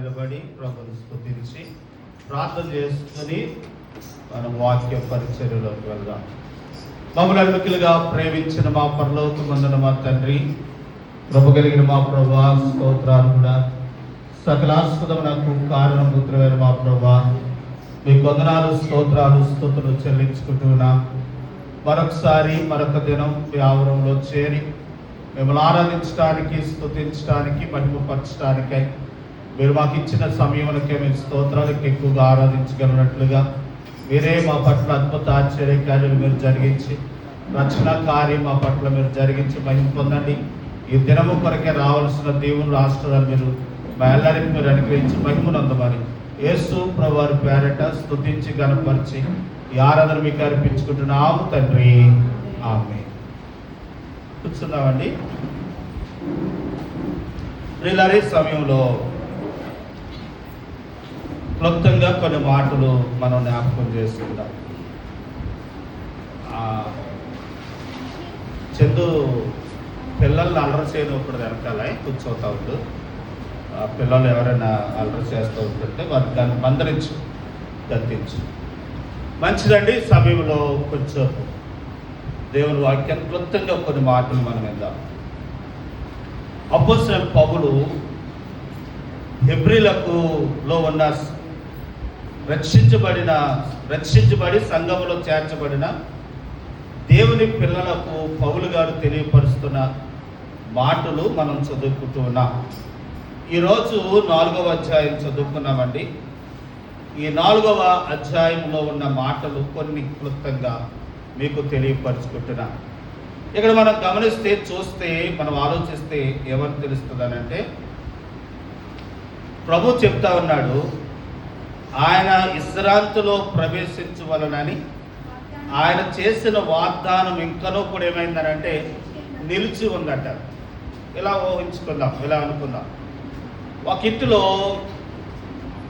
నిలబడి ప్రభుని స్తుతించి ప్రార్థన చేసుకుని మన వాక్య పరిచర్యలోకి వెళ్దాం. మమ్మల్ని అద్భుతులుగా ప్రేమించిన మా పరలోకమందున మా తండ్రి, ప్రభు కలిగిన మా ప్రభా, స్తోత్రాలు కూడా సకలాస్పదమునకు కారణభూతులైన మా ప్రభా, మీ వందనాలు, స్తోత్రాలు, స్తుతులు చెల్లించుకుంటున్నా మరొకసారి మరొక దినం మీ ఆవరణలో చేరి మిమ్మల్ని ఆరాధించడానికి, స్తుతించడానికి, మహిమపరచడానికై మీరు మాకు ఇచ్చిన సమయంకే మీరు స్తోత్రాలకు ఎక్కువగా ఆరాధించగలిగినట్లుగా మీరే మా పట్ల అద్భుత ఆశ్చర్య కార్యాలు మీరు జరిగించి రక్షణ కార్యం మా పట్ల మీరు జరిగించి మహిమ పొందండి. ఈ దినము కొరకే రావాల్సిన దేవుని ఆశీర్వాదాలు మీరు మా ಎಲ್ಲರಿಗೂ మీరు అనుగ్రహించి మహిమనందమని యేసు ప్రభువారి పేరట స్తుతించి గణపరిచి ఈ ఆరాధన మీకు అర్పించుకుంటున్నాము తండ్రి, ఆమేన్. కూర్చున్నామండి. ప్రియులారా, సమయంలో క్లుప్తంగా కొన్ని మాటలు మనం జ్ఞాపకం చేసుకుందాం. చందు పిల్లల్ని అల్లరి చేయనప్పుడు వెనకాల కూర్చోతా ఉండు. పిల్లలు ఎవరైనా అల్లరి చేస్తూ ఉంటుంటే వారికి దాన్ని మందరించు, గద్దించు. మంచిదండి. సమయంలో కొంచెం దేవుని వాక్యం క్లుప్తంగా కొన్ని మాటలు మనం విందాం. అపోస్తలుడైన పౌలు హెబ్రీలలో ఉన్న రక్షించబడి సంఘములో చేర్చబడిన దేవుని పిల్లలకు పౌలు గారు తెలియపరుస్తున్న మాటలు మనం చదువుకుంటూ ఉన్నాం. ఈరోజు 4వ అధ్యాయం చదువుకున్నామండి. ఈ 4వ అధ్యాయంలో ఉన్న మాటలు కొన్ని క్లుప్తంగా మీకు తెలియపరుచుకుంటున్నా. ఇక్కడ మనం గమనిస్తే, చూస్తే, మనం ఆలోచిస్తే ఏమని తెలుస్తుందనంటే, ప్రభు చెప్తా ఉన్నాడు ఆయన విశ్రాంతిలో ప్రవేశించవలనని ఆయన చేసిన వాగ్దానం ఇంకనూ కూడా ఏమైందనంటే నిలిచి ఉందట. ఇలా ఊహించుకుందాం, ఇలా అనుకుందాం. ఒక ఇంటిలో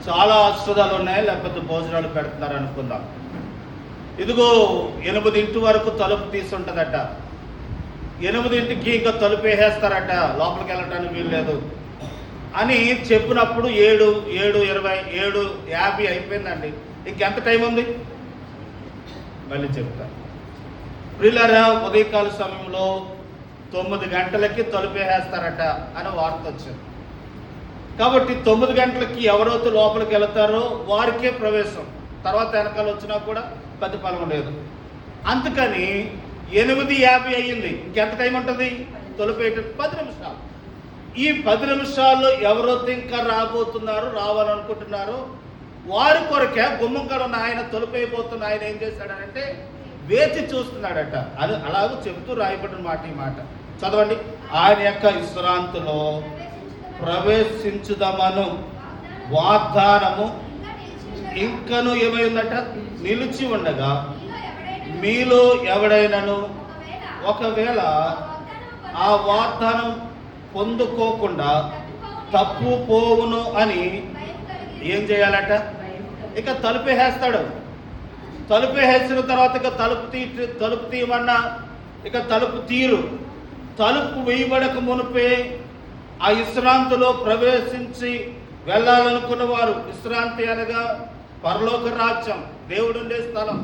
చాలా ఔషధాలు ఉన్నాయి, లేకపోతే భోజనాలు పెడుతున్నారు అనుకుందాం. ఇదిగో 8 వరకు తలుపు తీసుంటుందట. 8కి ఇంకా తలుపు వేసేస్తారట, లోపలికి వెళ్ళటానికి వీల్లేదు అని చెప్పినప్పుడు 7:20, 7:50 అయిపోయిందండి. ఇంకెంత టైం ఉంది? మళ్ళీ చెప్తాను. ప్రియులారా, ఉదయకాల సమయంలో 9 గంటలకి తలుపు వేసేస్తారట అని వార్త వచ్చింది. కాబట్టి 9 గంటలకి ఎవరైతే లోపలికి వెళతారో వారికే ప్రవేశం. తర్వాత వెనకాల వచ్చినా కూడా ప్రతిఫలం లేదు. అందుకని 8:50 అయ్యింది. ఇంకెంత టైం ఉంటుంది? తలుపు 10 నిమిషాలు. ఈ 10 నిమిషాల్లో ఎవరైతే ఇంకా రావాలనుకుంటున్నారో వారి కొరకే గుమ్మం కాడ ఉన్న ఆయన తలుపు అయిపోతున్న ఆయన ఏం చేశాడనంటే వేచి చూస్తున్నాడట. అది అలాగూ చెప్తూ రాయబడిన మాట. ఈ మాట చదవండి. ఆయన యొక్క విశ్రాంతిలో ప్రవేశించుదామను వాగ్దానము ఇంకను ఏమైందట? నిలిచి ఉండగా మీలో ఎవడైనాను ఒకవేళ ఆ వాగ్దానం పొందుకోకుండా తప్పు పోవును అని ఏం చేయాలట? ఇక తలుపు వేస్తాడు. తలుపు వేసిన తర్వాత ఇక తలుపు తీయమన్నా ఇక తలుపు తీరు. తలుపు వేయబడక మునిపే ఆ విశ్రాంతిలో ప్రవేశించి వెళ్ళాలనుకున్న వారు, విశ్రాంతి అనగా పరలోక రాజ్యం, దేవుడు ఉండే స్థలం,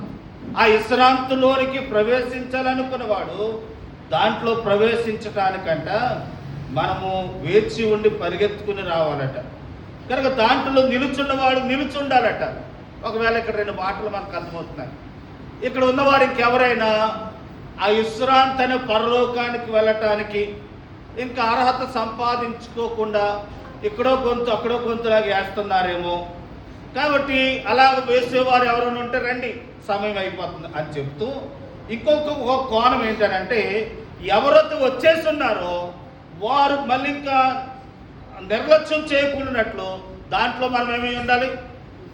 ఆ విశ్రాంతిలోనికి ప్రవేశించాలనుకున్నవాడు దాంట్లో ప్రవేశించటానికంట మనము వేచి ఉండి పరిగెత్తుకుని రావాలట. కనుక దాంట్లో నిలుచున్నవాడు నిలుచుండాలట. ఒకవేళ ఇక్కడ 2 మాటలు మనకు అర్థమవుతున్నాయి. ఇక్కడ ఉన్నవారు ఇంకెవరైనా ఆ విశ్రాంతి అనే పరలోకానికి వెళ్ళటానికి ఇంకా అర్హత సంపాదించుకోకుండా ఇక్కడో గొంతు అక్కడో గొంతులాగా వేస్తున్నారేమో. కాబట్టి అలాగ వేసేవారు ఎవరైనా ఉంటే రండి, సమయం అయిపోతుంది అని చెప్తూ ఇంకొక కోణం ఏంటంటే, ఎవరైతే వచ్చేస్తున్నారో వారు మళ్ళీ ఇంకా నిర్లక్ష్యం చేయకుండానట్లు దాంట్లో మనం ఏమై ఉండాలి?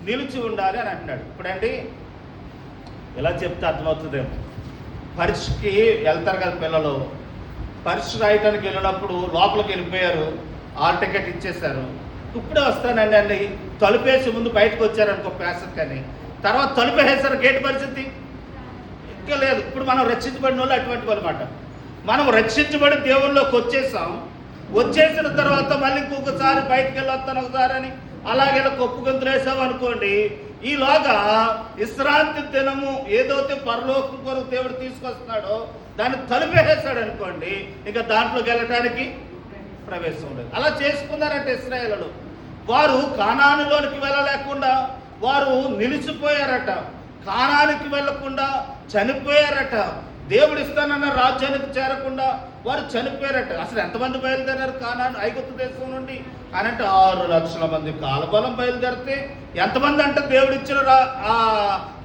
నిలిచి ఉండాలి అని అంటున్నాడు. ఇప్పుడండి ఇలా చెప్తే అర్థమవుతుందేమో. పరీక్షకి వెళ్తారు కదా పిల్లలు. పరీక్ష రాయటానికి వెళ్ళినప్పుడు లోపలికి వెళ్ళిపోయారు, హాల్ టికెట్ ఇచ్చేశారు. ఇప్పుడే వస్తానండి తలుపేసి ముందు బయటకు వచ్చారనుకో ప్యాసెస్, కానీ తర్వాత తలుపేసారు, గేట్ పరిస్థితి ఇంకా లేదు. ఇప్పుడు మనం రక్షించబడిన వాళ్ళు అటువంటి అనమాట. మనం రక్షించబడి దేవుళ్ళలోకి వచ్చేసాం. వచ్చేసిన తర్వాత మళ్ళీ ఇంకొకసారి బయటకు వెళ్ళొస్తాను ఒకసారి అని అలాగే కొప్పు గంతులు వేసామనుకోండి, ఈలోగా విశ్రాంతి దినము ఏదైతే పరలోకం కొరకు దేవుడు తీసుకొస్తున్నాడో దాన్ని తలుపేసాడు అనుకోండి, ఇంకా దాంట్లోకి వెళ్ళటానికి ప్రవేశం లేదు. అలా చేసుకున్నారంటే ఇశ్రాయేలు వారు కానానులోనికి వెళ్ళలేకుండా వారు నిలిచిపోయారట, కానానికి వెళ్ళకుండా చనిపోయారట, దేవుడు ఇస్తానన్న రాజ్యానికి చేరకుండా వారు చనిపోయారట. అసలు ఎంతమంది బయలుదేరారు కానాను ఐగుప్తు దేశం నుండి అనంటే 6 లక్షల మంది కాలబలం బయలుదేరితే ఎంతమంది అంటే దేవుడు ఇచ్చిన ఆ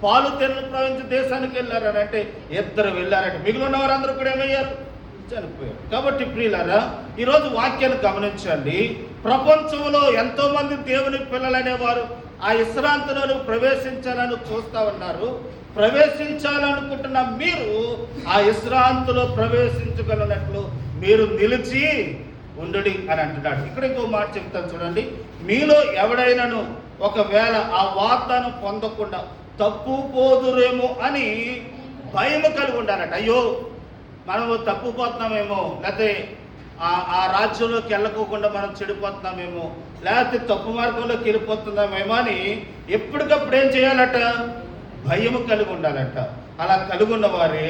పాలు తెరలు ప్రవహించే దేశానికి వెళ్ళారు అని అంటే 2 వెళ్ళారట. మిగిలిన వారందరూ కూడా ఏమయ్యారు? చనిపోయారు. కాబట్టి ప్రియులారా, ఈరోజు వాక్యాన్ని గమనించండి. ప్రపంచంలో ఎంతో మంది దేవుని పిల్లలనేవారు ఆ విశ్రాంతిలో ప్రవేశించాలని చూస్తా ఉన్నారు. ప్రవేశించాలనుకుంటున్న మీరు ఆ విశ్రాంతిలో ప్రవేశించగలిగినట్లు మీరు నిలిచి ఉండుడి అని అంటున్నాడు. ఇక్కడ ఇంకో మాట చెప్తాను చూడండి. మీలో ఎవడైనాను ఒకవేళ ఆ వాగ్దానం పొందకుండా తప్పుపోదురేమో అని భయం కలిగి ఉండాలట. అయ్యో మనము తప్పుపోతున్నామేమో, లేకపోతే ఆ రాజ్యంలోకి వెళ్ళకోకుండా మనం చెడిపోతున్నామేమో, లేకపోతే తప్పు మార్గంలోకి వెళ్ళిపోతున్నామేమో అని ఎప్పటికప్పుడు ఏం చేయాలట? భయము కలిగి ఉండాలట. అలా కలిగి ఉన్న వారే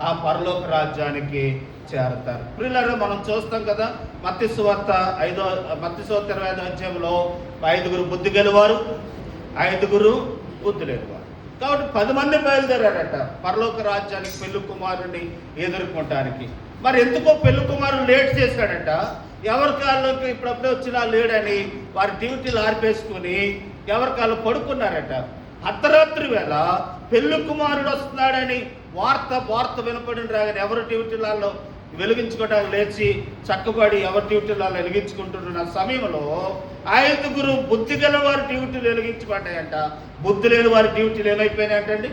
ఆ పరలోక రాజ్యానికి చేరతారు. ప్రియులారా, మనం చూస్తాం కదా, మత్తయి సువార్త 25వ అధ్యాయంలో 5 బుద్ధి గలవారు, 5 బుద్ధి లేనివారు. కాబట్టి 10 మంది బయలుదేరారట పరలోక రాజ్యానికి పెళ్లి కుమారుడిని ఎదుర్కొనటానికి. మరి ఎందుకో పెళ్లి కుమారుడు లేట్ చేశాడట. ఎవరి కాళ్ళకి ఇప్పుడప్పుడే వచ్చినా లేడని వారి డ్యూటీలు ఆర్పేసుకుని ఎవరి కాళ్ళు పడుకున్నారట. అర్ధరాత్రి వేళ పెళ్లి కుమారుడు వస్తున్నాడని వార్త వినపడిన రాగానే ఎవరి డ్యూటీలలో వెలిగించుకోవడానికి లేచి చక్కబడి ఎవరి డ్యూటీలలో వెలిగించుకుంటున్న సమయంలో 5 బుద్ధి గల వారి డ్యూటీలు వెలిగించబడ్డాయంట. బుద్ధి లేని వారి డ్యూటీలు ఏమైపోయినాయంటండి?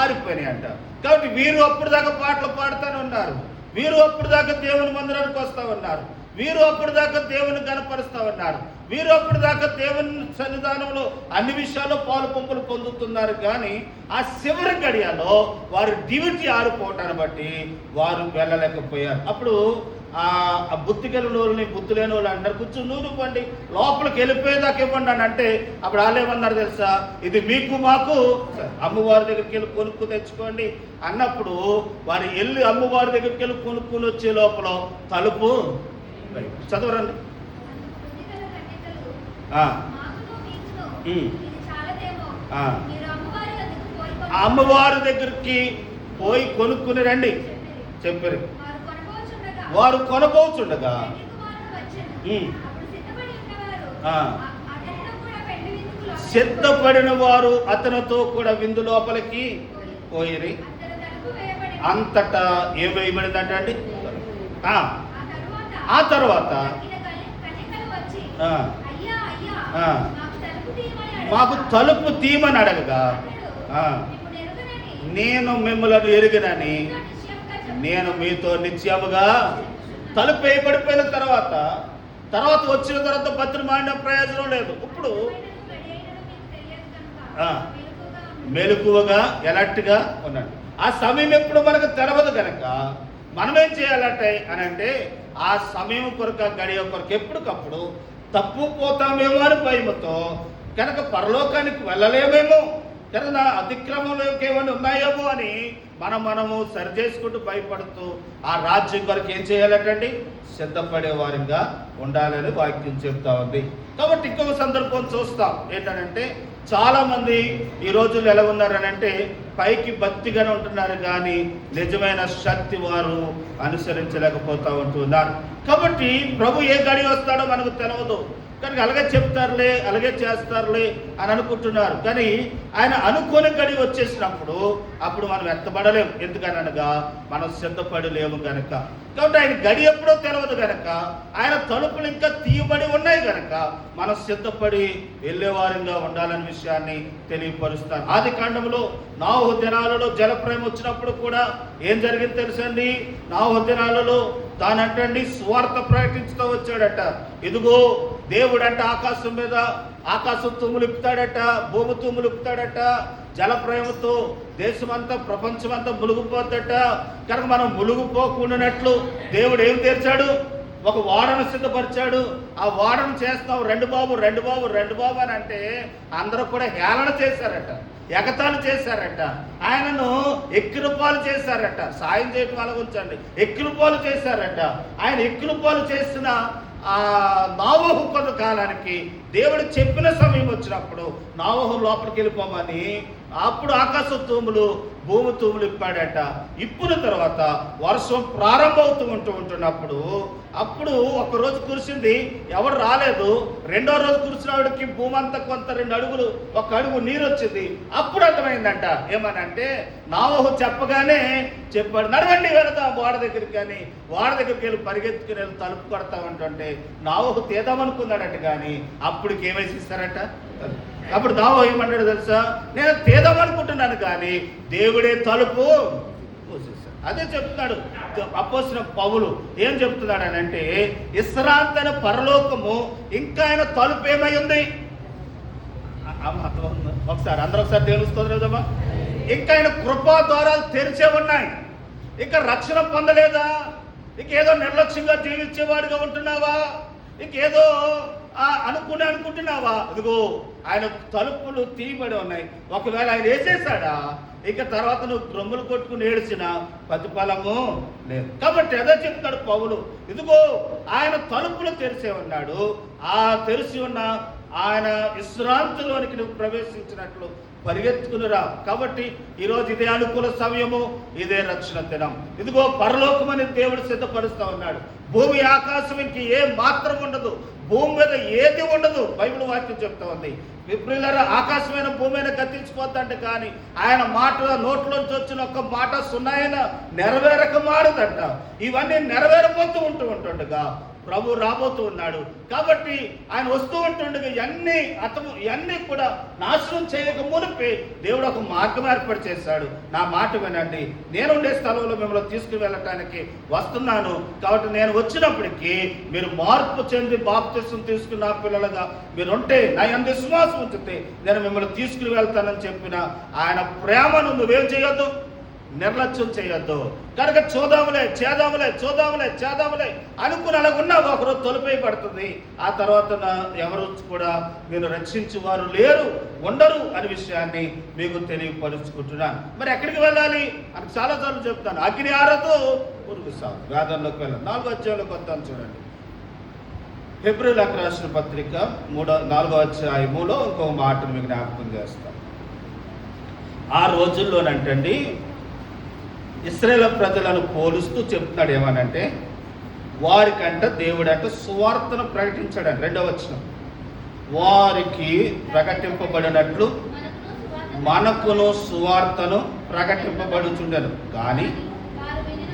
ఆరిపోయినాయంట. కాబట్టి వీరు అప్పుడు దాకా పాటలు పాడుతూనే ఉన్నారు, వీరు అప్పుడు దాకా దేవుని మందిరానికి వస్తూ ఉన్నారు, వీరు అప్పుడు దాకా దేవుని గణపరుస్తూ ఉన్నారు, వీరు అప్పుడు దాకా దేవుని సన్నిధానంలో అన్ని విషయాల్లో పాలు పంపులు పొందుతున్నారు. కానీ ఆ చివరి గడియలో వారి డ్యూటీ ఆరిపోవటాన్ని బట్టి వారు వెళ్ళలేకపోయారు. అప్పుడు ఆ బుద్ధి కలిగిన వాళ్ళని బుద్ధి లేని వాళ్ళు అంటారు, కొంచెం నూనె పండి లోపలికి వెళ్ళిపోయేదాకా ఇవ్వండి అని అంటే అప్పుడు వాళ్ళు ఏమన్నారు తెలుసా? ఇది మీకు మాకు అమ్మవారి దగ్గరికి వెళ్ళి కొనుక్కు తెచ్చుకోండి అన్నప్పుడు వారు వెళ్ళి అమ్మవారి దగ్గరికి వెళ్ళి కొనుక్కుని వచ్చే లోపల తలుపు చదవరండి. అమ్మవారి దగ్గరికి పోయి కొనుక్కుని రండి చెప్పారు. వారు కొనపోచుండగా సిద్ధపడిన వారు అతనితో కూడా విందు లోపలికి పోయి అంతటా ఏం వేయబడిందంట అండి. ఆ తర్వాత మాకు తలుపు తీయమని అడగగా నేను మిమ్మల్ని ఎరుగనని నేను మీతో నిత్యముగా తలుపు వేయబడిపోయిన తర్వాత వచ్చిన తర్వాత భద్ర మాడిన ప్రయోజనం లేదు. ఇప్పుడు మెలకువగా ఎలర్ట్గా ఉన్నాడు. ఆ సమయం ఎప్పుడు మనకు తెలవదు కనుక మనం ఏం చేయాలంటే అని అంటే ఆ సమయం కొరకు ఆ గడియ కొరకు ఎప్పటికప్పుడు తప్పుపోతామేమో అని భయముతో కనుక పరలోకానికి వెళ్ళలేమేమో, కనుక నా అతిక్రమంలోకి ఏమైనా ఉన్నాయేమో అని మనము సరి చేసుకుంటూ భయపడుతూ ఆ రాజ్యం కొరకు ఏం చేయాలటండి? సిద్ధపడే వారిగా ఉండాలని వాక్యం చెప్తా ఉంది. కాబట్టి ఇంకొక సందర్భం చూస్తాం ఏంటంటే, చాలా మంది ఈ రోజుల్లో ఎలా ఉన్నారనంటే పైకి భక్తిగానే ఉంటున్నారు కానీ నిజమైన శక్తి వారు అనుసరించలేకపోతూ ఉంటున్నారు. కాబట్టి ప్రభు ఏ గడి వస్తాడో మనకు తెలియదు కనుక అలాగే చెప్తారులే, అలాగే చేస్తారులే అని అనుకుంటున్నారు. కానీ ఆయన అనుకోని గడి వచ్చేసినప్పుడు అప్పుడు మనం ఎత్తబడలేము. ఎందుకనగా మనం సిద్ధపడలేము కనుక. కాబట్టి ఆయన గడి ఎప్పుడో తెలియదు కనుక, ఆయన తలుపులు ఇంకా తీయబడి ఉన్నాయి కనుక మనం సిద్ధపడి వెళ్ళేవారంగా ఉండాలనే విషయాన్ని తెలియపరుస్తాను. ఆది కాండంలో నోవహు దినాలలో జలప్రయం వచ్చినప్పుడు కూడా ఏం జరిగింది తెలుసండి? నోవహు దినాలలో తానంటండి స్వార్థ ప్రకటించుతూ వచ్చాడట. ఇదిగో దేవుడంట ఆకాశం తుమ్ములుపుతాడట, భూమి తుమ్ములుపుతాడట, జలప్రయముతో దేశమంతా ప్రపంచమంతా మునిగిపోద్దట. కనుక మనం మునిగిపోకుండానట్లు దేవుడు ఏం తెరిచాడు? ఒక ఓడను సిద్ధపరిచాడు. ఆ ఓడను చేస్తావు, రెండు బాబు రెండు బాబు రెండు బాబు అని అంటే అందరూ కూడా హేళన చేశారట, ఎగతాళి చేశారట, ఆయనను ఎక్కిరిపాలు చేశారట. సాయం చేయటం వల్ల ఉంచండి, ఎక్కిరిపాలు చేశారట. ఆయన ఎక్కిరిపాలు చేసిన ఆ నోవహు కొంతకాలానికి దేవుడు చెప్పిన సమయం వచ్చినప్పుడు నోవహు లోపలికి వెళ్ళిపోమని అప్పుడు ఆకాశ తూములు భూమి తూములు ఇప్పాడట. ఇప్పున తర్వాత వర్షం ప్రారంభమవుతూ ఉంటున్నప్పుడు అప్పుడు ఒకరోజు కురిసింది, ఎవరు రాలేదు. రెండో రోజు కురిసినవాడికి భూమి అంతా కొంత 2 అడుగులు 1 అడుగు నీరు వచ్చింది. అప్పుడు అర్థమైందంట ఏమనంటే నోవహు చెప్పగానే చెప్పాడు, నడవండి వెళదాం వాడ దగ్గరికి. కానీ వాడ దగ్గరికి వెళ్ళి పరిగెత్తుకుని వెళ్ళి తలుపు కొడతా ఉంటుంటే నోవహు తీద్దామనుకున్నాడట. కానీ అప్పటికి ఏమేసి ఇస్తారట. అప్పుడు నోవహు ఏమన్నాడు తెలుసా, నేను తీద్దామనుకుంటున్నాను కానీ దేవుడే తలుపు మూసేశాడు. అదే చెప్తున్నాడు అపోస్తలుడైన పౌలు. ఏం చెప్తున్నాడు అని అంటే విశ్రాంతి పరలోకము ఇంకా ఆయన తలుపు ఏమై ఉంది. ఒకసారి అందరూ ఒకసారి తెలుస్తుంది కదమ్మా. ఇంకా ఆయన కృపా ద్వారాలు తెరిచే ఉన్నాయి. ఇంకా రక్షణ పొందలేదా? ఇంకేదో నిర్లక్ష్యంగా జీవించేవాడిగా ఉంటున్నావా? ఇంకేదో అనుకుంటున్నావా? ఇదిగో ఆయన తలుపులు తీయబడి ఉన్నాయి. ఒకవేళ ఆయన వేసేసాడా ఇక తర్వాత నువ్వు రొమ్ములు కొట్టుకుని ఏడ్చిన ప్రతిఫలము లేదు. కాబట్టి అదే చెప్తాడు పౌలు, ఇదిగో ఆయన తలుపులు తెరిచే ఉన్నాడు. ఆ తెరిచి ఉన్న ఆయన విశ్రాంతిలోనికి నువ్వు ప్రవేశించినట్లు పరిగెత్తుకునిరా. కాబట్టి ఈరోజు ఇదే అనుకూల సమయము, ఇదే రక్షణ దినం. ఇదిగో పరలోకమని దేవుడు సిద్ధపరుస్తూ ఉన్నాడు. భూమి ఆకాశం ఇంక ఏ మాత్రం ఉండదు, భూమి మీద ఏది ఉండదు. బైబిల్ వాక్యం చెప్తా ఉంది. విప్రియులారా, ఆకాశమైన భూమిని గతించిపోద్దంటే కానీ ఆయన మాట నోట్లోంచి వచ్చిన ఒక్క మాట సున్నాయన నెరవేరక మారదంట. ఇవన్నీ నెరవేరబోతూ ఉంటుండగా ప్రభు రాబోతూ ఉన్నాడు. కాబట్టి ఆయన వస్తూ ఉంటుండగా ఇవన్నీ కూడా నాశనం చేయక మునిపి దేవుడు ఒక మార్గం ఏర్పాటు చేశాడు. నా మాట వినండి, నేను ఉండే స్థలంలో మిమ్మల్ని తీసుకుని వెళ్ళటానికి వస్తున్నాను. కాబట్టి నేను వచ్చినప్పటికీ మీరు మార్పు చెంది బాప్తిసం తీసుకున్న పిల్లలుగా మీరు ఉంటే, నా యందు విశ్వాసం ఉంచితే నేను మిమ్మల్ని తీసుకుని వెళ్తానని చెప్పిన ఆయన ప్రేమను నువ్వేం చేయొద్దు, నిర్లక్ష్యం చేయొద్దు. కనుక చూద్దాములే అనుకుని అలాగున్నా ఒకరోజు తొలిపేయబడుతుంది. ఆ తర్వాత ఎవరు కూడా నేను రక్షించేవారు లేరు, ఉండరు అనే విషయాన్ని మీకు తెలియపరుచుకుంటున్నాను. మరి ఎక్కడికి వెళ్ళాలి అని చాలాసార్లు చెప్తాను. అగ్ని ఆరదు పురుగు సాగు. వేదంలోకి వెళ్ళాలి. 4వ అధ్యాయంలోకి వస్తాను చూడండి. హెబ్రీయులకు రాసిన పత్రిక 4వ అధ్యాయములో ఇంకో మాటను మీకు జ్ఞాపకం చేస్తాను. ఆ రోజుల్లోనంటండి ఇశ్రాయేలు ప్రజలను పోలుస్తూ చెప్తున్నాడు. ఏమనంటే వారికంట దేవుడంట సువార్తను ప్రకటించాడంట. 2వ వచనం, వారికి ప్రకటింపబడినట్లు మనకును సువార్తను ప్రకటింపబడుచుండెను కానీ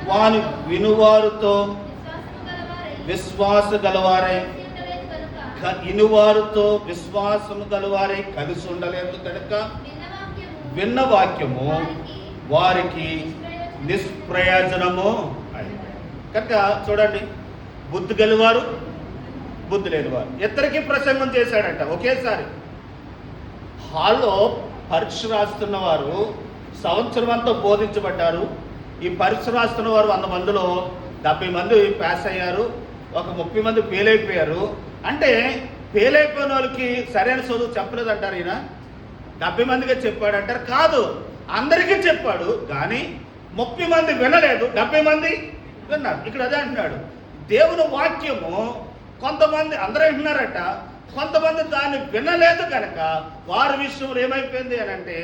వారు వినువారుతో విశ్వాసము గలవారై కలిసి ఉండలేదు కనుక విన్న వాక్యము వారికి నిష్ప్రయోజనము అయింది. కనుక చూడండి, బుద్ధి గలవారు బుద్ధి లేనివారు ఇద్దరికి ప్రసంగం చేశాడంట ఒకేసారి. హాల్లో పరీక్ష రాస్తున్న వారు సంవత్సరం అంతా బోధించబడ్డారు. ఈ పరీక్ష రాస్తున్న వారు 100 మందిలో 70 మంది పాస్ అయ్యారు, ఒక 30 మంది ఫెయిల్ అయిపోయారు. అంటే ఫెయిల్ అయిపోయిన వాళ్ళకి సరైన చదువు చెప్పలేదంటారు. ఈయన 70 మందిగా చెప్పాడంటారు. కాదు, అందరికీ చెప్పాడు. కానీ 30 మంది వినలేదు, 70 మంది విన్నారు. ఇక్కడ అదే అంటున్నాడు, దేవుని వాక్యము కొంతమంది అందరూ వింటున్నారట, కొంతమంది దాన్ని వినలేదు కనుక వారి విషయంలో ఏమైపోయింది అని అంటే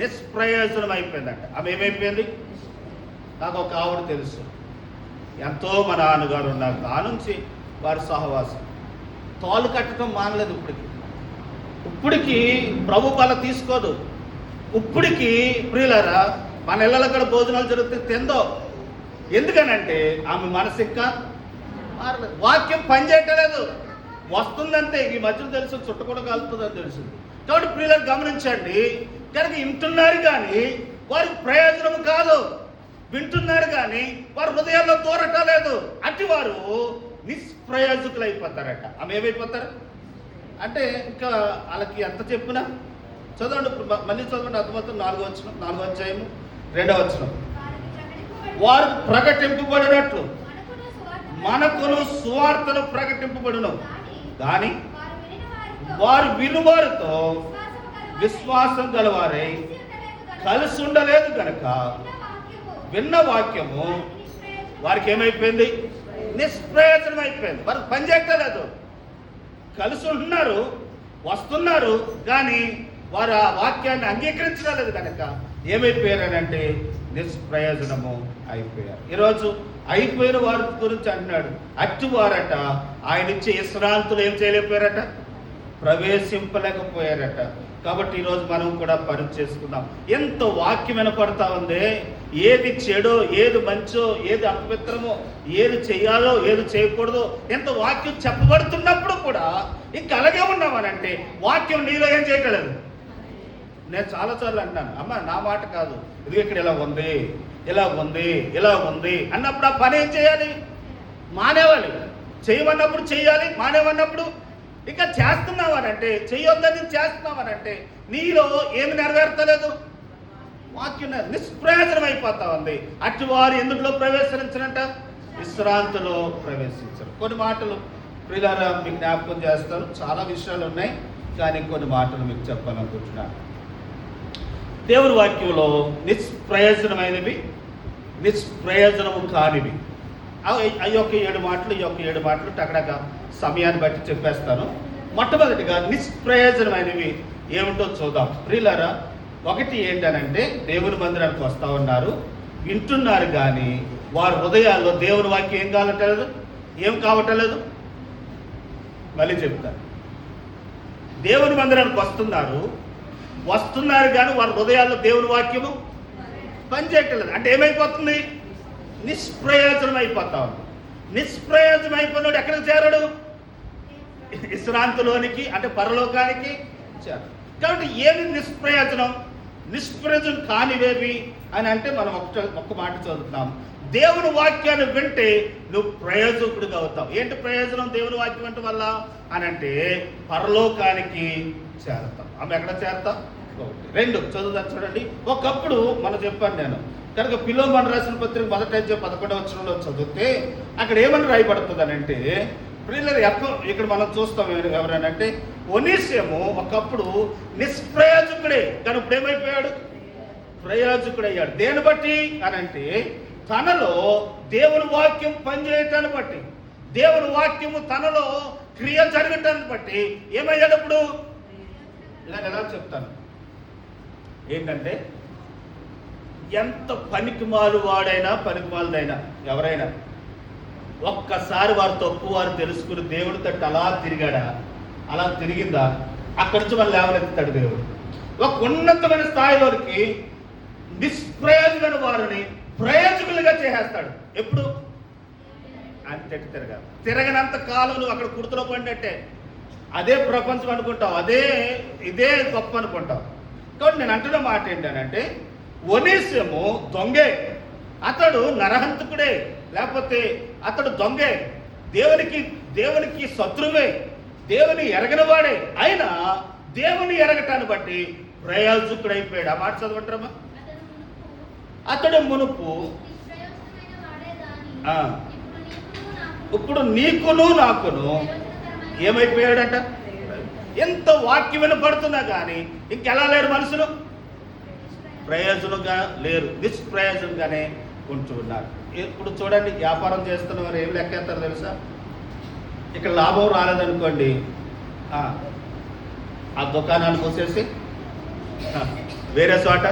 నిష్ప్రయోజనం అయిపోయిందంట. ఆమె ఏమైపోయింది, నాకు ఒక ఆవిడ తెలుసు, ఎంతో మా నాన్నగారు ఉన్నారు, ఆ నుంచి వారి సహవాసం తోలు కట్టడం మానలేదు. ఇప్పటికి ప్రభు బల తీసుకోదు. ఇప్పటికి ప్రియులారా, మన ఇళ్ళలో కూడా భోజనాలు జరిగితే తిందో. ఎందుకనంటే ఆమె మనసు ఇంకా మారలేదు, వాక్యం పనిచేయటలేదు, వస్తుందంటే ఈ మధ్యలో తెలుసు చుట్ట కూడా కలుగుతుందని తెలుస్తుంది. కాబట్టి ప్రియులను గమనించండి. కనుక వింటున్నారు కానీ వారికి ప్రయోజనం కాదు, వింటున్నారు కానీ వారి హృదయాల్లో దూరటలేదు. అటు వారు నిష్ప్రయోజకులు అయిపోతారట. ఆమె ఏమైపోతారు అంటే ఇంకా వాళ్ళకి ఎంత చెప్పినా చదవండి, మళ్ళీ చదవండి, అర్థమవుతుంది. 4వ అధ్యాయము 2వ వచనం, వారు ప్రకటింపబడినట్లు మనకును సువార్తను ప్రకటింపబడును. కానీ వారు వినువారితో విశ్వాసం గలవారై కలిసి ఉండలేదు కనుక విన్న వాక్యము వారికి ఏమైపోయింది? నిష్ప్రయోజనం అయిపోయింది. వారికి పనిచేయట్లేదు. కలిసి ఉంటున్నారు, వస్తున్నారు, కానీ వారు ఆ వాక్యాన్ని అంగీకరించలేదు కనుక ఏమైపోయారనంటే నిష్ప్రయోజనము అయిపోయారు. ఈరోజు అయిపోయిన వారి గురించి అంటున్నాడు. అట్టి వారట ఆయన ఇచ్చే విశ్రాంతులు ఏం చేయలేకపోయారట, ప్రవేశింపలేకపోయారట. కాబట్టి ఈరోజు మనం కూడా పని చేసుకుందాం. ఎంత వాక్యం వినపడతా ఉంది, ఏది చెడో, ఏది మంచో, ఏది అపవిత్రమో, ఏది చేయాలో, ఏది చేయకూడదో ఎంత వాక్యం చెప్పబడుతున్నప్పుడు కూడా ఇంక అలాగే ఉన్నామనంటే వాక్యం నీలో ఏం చేయగలదు. నేను చాలాసార్లు అంటాను, అమ్మ నా మాట కాదు, ఇది ఇక్కడ ఇలా ఉంది, ఇలా ఉంది, ఇలా ఉంది అన్నప్పుడు ఆ పని ఏం చేయాలి? మానేవాలి. చేయమన్నప్పుడు చెయ్యాలి, మానేవన్నప్పుడు ఇంకా చేస్తున్నావనంటే, చెయ్యొద్దని చేస్తున్నావనంటే నీలో ఏమి నెరవేర్తలేదు, వాక్యం నిష్ప్రయోజనం అయిపోతా ఉంది. అటు వారు ఎందులో ప్రవేశించనంట? విశ్రాంతిలో ప్రవేశించరు. కొన్ని మాటలు ప్రియులారా మీకు జ్ఞాపకం చేస్తారు. చాలా విషయాలు ఉన్నాయి, కానీ కొన్ని మాటలు మీకు చెప్పాలనుకుంటున్నాను. దేవుని వాక్యంలో నిష్ప్రయోజనమైనవి, నిష్ప్రయోజనము కానివి, ఈ యొక్క 7 మాటలు, ఈ యొక్క 7 మాటలు టకడక సమయాన్ని బట్టి చెప్పేస్తాను. మొట్టమొదటిగా నిష్ప్రయోజనమైనవి ఏమిటో చూద్దాం. ప్రియులారా, ఒకటి ఏంటనంటే దేవుని మందిరానికి వస్తూ ఉన్నారు, వింటున్నారు, కానీ వారి హృదయాల్లో దేవుని వాక్యం ఏం కావట్లేదు, ఏం కావట్లేదు. మళ్ళీ చెప్తాను. దేవుని మందిరానికి వస్తున్నారు కానీ వారి హృదయాల్లో దేవుని వాక్యము పనిచేయట్లేదు. అంటే ఏమైపోతుంది? నిష్ప్రయోజనం అయిపోతా ఉంది. నిష్ప్రయోజనం అయిపోయినాడు ఎక్కడికి చేరాడు? విశ్రాంతిలోనికి, అంటే పరలోకానికి చేరాడు. కాబట్టి ఏమి నిష్ప్రయోజనం? నిష్ప్రయోజనం కానివేవి అని అంటే మనం ఒక్క మాట చదువుతున్నాం. దేవుని వాక్యాన్ని వింటే నువ్వు ప్రయోజకుడిగా అవుతావు. ఏంటి ప్రయోజనం దేవుని వాక్యం వినటం వల్ల అని అంటే పరలోకానికి చేరతాం. ఆమె ఎక్కడ చేరతాం? 2 చదువుతాను చూడండి. ఒకప్పుడు మనం చెప్పాను నేను కనుక ఫిలోమోను రాసిన పత్రిక 1:11 వచనంలో చదివితే అక్కడ ఏమని రాయబడుతుంది అని అంటే, ప్రియులారా ఇక్కడ మనం చూస్తాం ఎవరనంటే ఒనేసిము ఒకప్పుడు నిష్ప్రయోజకుడే, కానీ ఇప్పుడు ఏమైపోయాడు? ప్రయోజకుడయ్యాడు. దేని బట్టి అని అంటే తనలో దేవుని వాక్యం పనిచేయటాన్ని బట్టి, దేవుని వాక్యము తనలో క్రియ జరగటాన్ని బట్టి ఏమయ్యాడు? ఇప్పుడు ఇలా ఎలా చెప్తాను ఏంటంటే, ఎంత పనికిమాలు వాడైనా, పనికిమాలదైనా ఎవరైనా ఒక్కసారి వారు తప్పు వారు తెలుసుకుని దేవుడి తట్టు అలా తిరిగాడా, అలా తిరిగిందా, అక్కడి నుంచి వాళ్ళు లేవనెత్తాడు దేవుడు. ఒక ఉన్నతమైన స్థాయిలోనికి నిష్ప్రయోజమైన వారిని ప్రయోజకులుగా చేసేస్తాడు. ఎప్పుడు? అంతటి తిరగనంత కాలం నువ్వు అక్కడ కుర్తులో పడినట్టే, అదే ప్రపంచం అనుకుంటావు, ఇదే గొప్ప అనుకుంటావు. కాబట్టి నేను అంటున్న మాట ఏంటంటే, ఒనేసిము దొంగే, అతడు నరహంతకుడే, లేకపోతే అతడు దొంగే, దేవునికి శత్రువే, దేవుని ఎరగనివాడే, అయినా దేవుని ఎరగటాన్ని బట్టి ప్రయోజకుడైపోయాడు. ఆ మాట చదవంటారమ్మా. అతడు మునుపు ఇప్పుడు నీకును నాకును ఏమైపోయాడట? ఎంత వాక్యం వినపడుతున్నా కానీ ఇంకెలా లేరు మనుషులు? ప్రయోజనంగా లేరు, నిష్ప్రయోజనంగానే ఉంటూ ఉన్నారు. ఇప్పుడు చూడండి, వ్యాపారం చేస్తున్న వారు ఏం లెక్కేస్తారు తెలుసా? ఇక్కడ లాభం రాలేదనుకోండి, ఆ దుకాణాన్ని మూసేసి వేరే చోట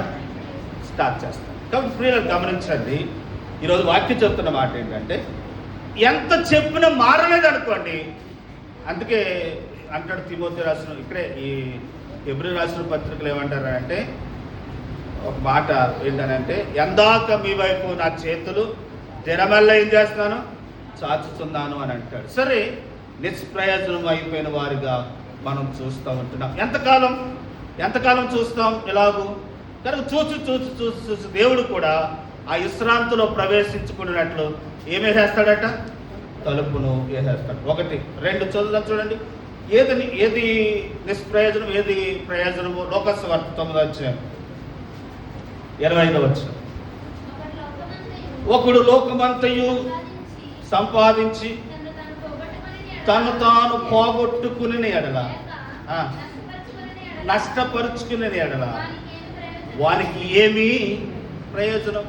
స్టార్ట్ చేస్తారు. కాబట్టి ప్రియులను గమనించండి, ఈరోజు వాక్యం చెప్తున్న మాట ఏంటంటే, ఎంత చెప్పినా మారలేదు అనుకోండి. అందుకే అంటాడు తిమోతి రాసిన, ఇక్కడే ఈ హెబ్రీ రాసిన పత్రికలు ఏమంటారు అంటే, ఒక మాట ఏంటనంటే, ఎందాక మీ వైపు నా చేతులు దినమల్ల ఏం చేస్తున్నాను, చాచుతున్నాను అని అంటాడు. సరే, నిష్ప్రయోజనం అయిపోయిన వారిగా మనం చూస్తూ ఉంటున్నాం. ఎంతకాలం చూస్తాం ఇలాగూ? కనుక చూసి దేవుడు కూడా ఆ విశ్రాంతిలో ప్రవేశించుకున్నట్లు ఏమేసేస్తాడట? తలుపును వేసేస్తాడు. 1, 2 చదువుదాం చూడండి. ఏది నిష్ప్రయోజనం, ఏది ప్రయోజనము? లోకస్వార్త 9:25. ఒకడు లోకమంతయు సంపాదించి తను తాను పోగొట్టుకుని ఎడల, నష్టపరుచుకునే ఎడల వానికి ఏమీ ప్రయోజనం?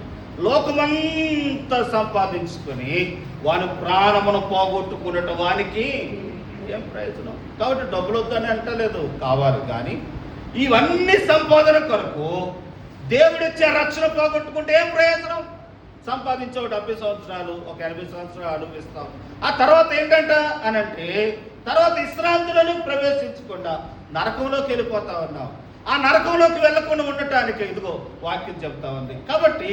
లోకమంతా సంపాదించుకొని వాని ప్రాణమును పోగొట్టుకున్నట్టు వానికి ఏం ప్రయోజనం? కాబట్టి డబ్బులు వద్దని అంటలేదు, కావాలి. కానీ ఇవన్నీ సంపాదన కొరకు దేవుడిచ్చే రక్షణ పోగొట్టుకుంటే ఏం ప్రయోజనం? సంపాదించే ఒక 70 సంవత్సరాలు, ఒక 80 సంవత్సరాలు అనుభవిస్తాం. ఆ తర్వాత ఏంటంట అని అంటే, తర్వాత విశ్రాంతిలోకి ప్రవేశించకుండా నరకంలోకి వెళ్ళిపోతా ఉన్నాం. ఆ నరకంలోకి వెళ్ళకుండా ఉండటానికి ఇదిగో వాక్యం చెప్తా ఉంది. కాబట్టి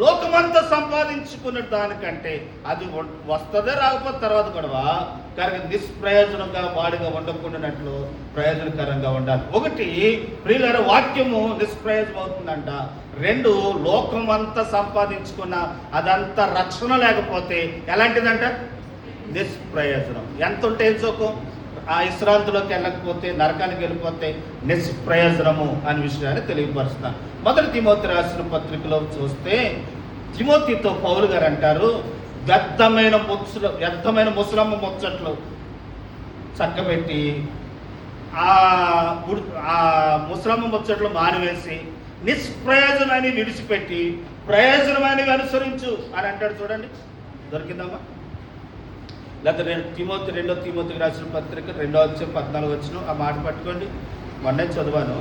లోకమంతా సంపాదించుకున్న దానికంటే అది వస్తుందే రాకపోతే తర్వాత గొడవ, కనుక నిష్ప్రయోజనంగా వాడిగా ఉండకుండానట్లు ప్రయోజనకరంగా ఉండాలి. ఒకటి, ప్రియులారా, వాక్యము నిష్ప్రయోజనం అవుతుందంట. 2, లోకమంతా సంపాదించుకున్న అదంతా రక్షణ లేకపోతే ఎలాంటిదంట? నిష్ప్రయోజనం. ఎంత ఉంటే సుఖం? ఆ విశ్రాంతిలోకి వెళ్ళకపోతే, నరకానికి వెళ్ళిపోతే నిష్ప్రయోజనము అనే విషయాన్ని తెలియపరుస్తాను. 1 తిమోతి రాసిన పత్రికలో చూస్తే తిమోతితో పౌలు గారు అంటారు, వ్యర్థమైన ముసలమ్మ ముచ్చట్లు చక్కబెట్టి ఆ ముసలమ్మ ముచ్చట్లు మానివేసి నిష్ప్రయోజనాన్ని విడిచిపెట్టి ప్రయోజనమైనవి అనుసరించు అని అంటాడు. చూడండి, దొరికిందమ్మా? లేకపోతే 2 తిమోతికి రాసిన పత్రిక 2వ అధ్యాయం 14 వచనం ఆ మాట పట్టుకోండి. మొన్నే చదివాను.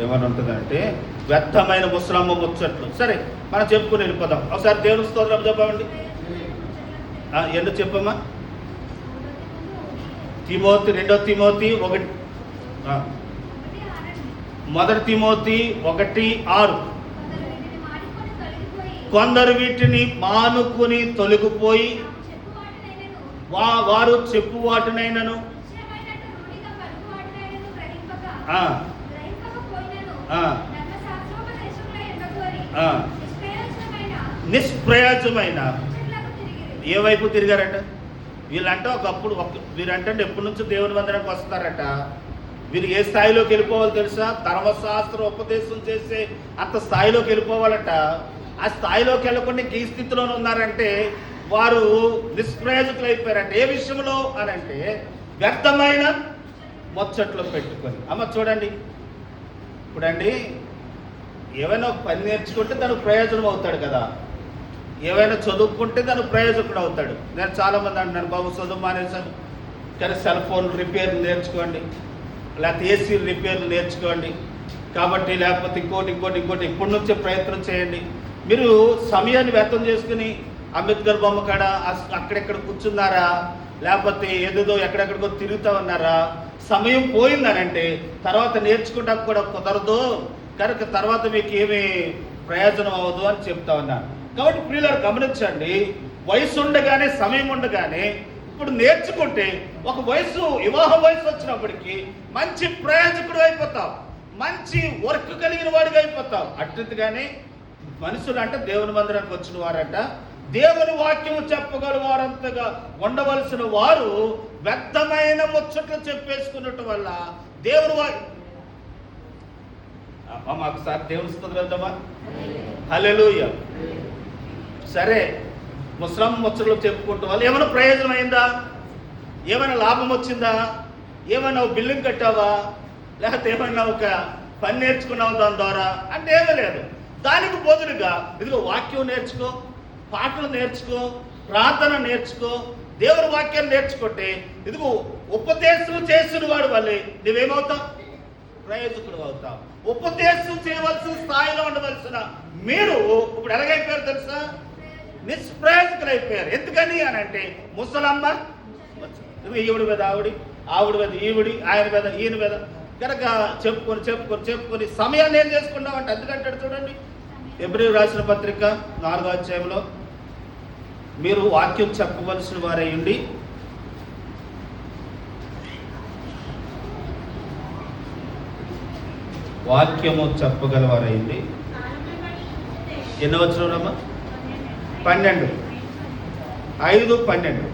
ఏమని ఉంటుందంటే, వ్యర్థమైన ముసలమ్మ ముచ్చట్లు. సరే, మనం చెప్పుకుని వెళ్ళిపోదాం. ఒకసారి దేవుని స్తోత్రం చెప్పండి. ఎందుకు చెప్పమ్మా? 2 తిమోతి 1, 1 తిమోతి 1:6. కొందరు వీటిని మానుకుని తొలగిపోయి వారు చెప్పువాటినైనను నిష్ప్రయోజమైన ఏ వైపు తిరిగారట వీళ్ళంట? ఒకప్పుడు వీరంటే ఎప్పటి నుంచో దేవుని మందిరానికి వస్తారట. వీరు ఏ స్థాయిలోకి వెళ్ళిపోవాలి తెలుసా? ధర్మశాస్త్ర ఉపదేశం చేసే అంత స్థాయిలోకి వెళ్ళిపోవాలట. ఆ స్థాయిలోకి వెళ్ళకుండా ఈ స్థితిలోనే ఉన్నారంటే వారు నిష్ప్రయోజకులు అయిపోయారంట. ఏ విషయంలో అని అంటే, వ్యర్థమైన ముచ్చట్లు పెట్టుకొని. అమ్మ చూడండి, ఇప్పుడండి ఏవైనా ఒక పని నేర్చుకుంటే దానికి ప్రయోజనం అవుతాడు కదా, ఏవైనా చదువుకుంటే దానికి ప్రయోజకుడు అవుతాడు. నేను చాలామంది అంటున్నాను, బాబు చదువు మానేశాను కానీ సెల్ ఫోన్ రిపేర్లు నేర్చుకోండి, లేకపోతే ఏసీ రిపేర్లు నేర్చుకోండి, కాబట్టి లేకపోతే ఇంకోటి ఇప్పటి నుంచే ప్రయత్నం చేయండి. మీరు సమయాన్ని వ్యర్థం చేసుకుని అంబేద్కర్ బొమ్మ కాడ అక్కడెక్కడ కూర్చున్నారా, లేకపోతే ఏదేదో ఎక్కడెక్కడికో తిరుగుతూ ఉన్నారా? సమయం పోయిందనంటే తర్వాత నేర్చుకుంటా కూడా కుదరదు, కనుక తర్వాత మీకు ఏమీ ప్రయోజనం అవ్వదు అని చెప్తా ఉన్నాను. కాబట్టి ప్రియులారు గమనించండి, వయసు ఉండగానే, సమయం ఉండగానే ఇప్పుడు నేర్చుకుంటే ఒక వయసు, వివాహ వయసు వచ్చినప్పటికీ మంచి ప్రయోజకుడు అయిపోతావు, మంచి వర్క్ కలిగిన వాడిగా అయిపోతావు. అట్టిగానే మనుషులు అంటే దేవుని మందిరానికి వచ్చిన వారంట, దేవుని వాక్యము చెప్పగల వారంతగా ఉండవలసిన వారు వ్యర్థమైన ముచ్చట్లు చెప్పేసుకున్నట్టు వల్ల దేవుని మాకు సార్ దేవుని స్తోత్రం వెళ్దామా? హల్లెలూయా. సరే, ముస్లిం ముచ్చట్లు చెప్పుకుంటూ వాళ్ళు ఏమైనా ప్రయోజనం అయిందా? ఏమైనా లాభం వచ్చిందా? ఏమైనా బిల్డింగ్ కట్టావా? లేకపోతే ఏమైనా ఒక పని నేర్చుకున్నావు దాని ద్వారా అంటే ఏమీ లేదు. దానికి బదులుగా ఇదిగో వాక్యం నేర్చుకో, పాటలు నేర్చుకో, ప్రార్థన నేర్చుకో, దేవుని వాక్యాన్ని నేర్చుకుంటే ఇదిగో ఉపదేశం చేసిన వాడు వల్లే నువ్వేమవుతావు? ప్రయోజకుడు అవుతావు. ఉపదేశం చేయవలసిన స్థాయిలో ఉండవలసిన మీరు ఇప్పుడు ఎలాగైపోయారు తెలుసా? నిష్ప్రయోజకులు అయిపోయారు. ఎందుకని అని అంటే, ముసలమ్మ ఈవిడి మీద ఆవిడ మీద ఈవిడి, ఆయన మీద ఈయన మీద కనుక చెప్పుకొని సమయాన్ని ఏం చేసుకున్నామంటే అందుకంటాడు. చూడండి, హెబ్రీయులకు రాసిన పత్రిక 4వ అధ్యాయంలో, మీరు వాక్యం చెప్పవలసిన వారై ఉండి వాక్యము చెప్పగలవారైంది. ఎన్నో వచ్చినమ్మా? 12, 5:12.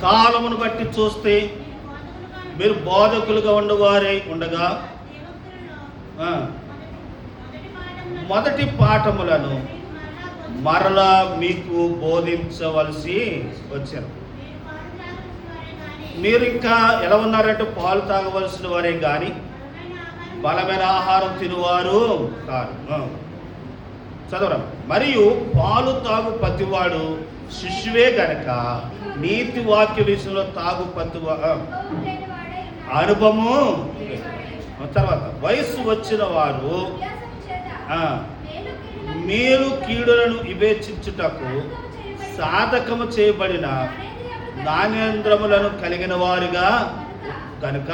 కాలమును బట్టి చూస్తే మీరు బోధకులుగా ఉండవారై ఉండగా మొదటి పాఠములను మరలా మీకు బోధించవలసి వచ్చారు. మీరు ఇంకా ఎలా ఉన్నారంటే పాలు తాగవలసిన వారే కానీ బలమైన ఆహారం తినువారు కాదు. చదవరా. మరియు పాలు తాగు ప్రతివాడు శిశువే గనక నీతి వాక్య విషయంలో తాగు అనుభవము. తర్వాత వయస్సు వచ్చిన వారు మేలు కీడులను వివేచించుటకు సాధకము చేయబడిన నాణ్యేంద్రములను కలిగిన వారుగా కనుక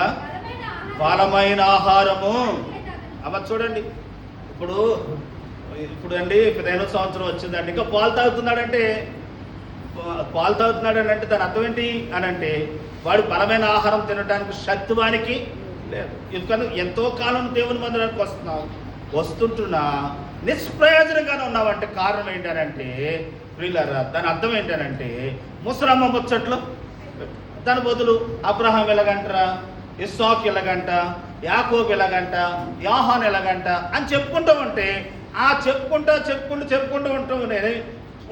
బలమైన ఆహారము. అమ్మ చూడండి, ఇప్పుడు అండి 15వ సంవత్సరం వచ్చిందండి, ఇంకా పాలు తాగుతున్నాడంటే దాని అర్థం ఏంటి అని అంటే వాడు బలమైన ఆహారం తినడానికి శక్తివానికి లేదు. ఎందుకని ఎంతో కాలం దేవుని మందిరానికి వస్తుంటున్నా నిష్ప్రయోజనంగానే ఉన్నామంటే కారణం ఏంటనంటే ప్రియులారా, దాని అర్థం ఏంటనంటే ముసలమ్మ ముచ్చట్లు. దాని బదులు అబ్రహాం ఎలాగంటారా, ఇస్సాకు ఎలాగంట, యాకోబు ఎలాగంట, యోహాను ఎలాగంట అని చెప్పుకుంటూ ఉంటే ఆ చెప్పుకుంటూ ఉంటూనే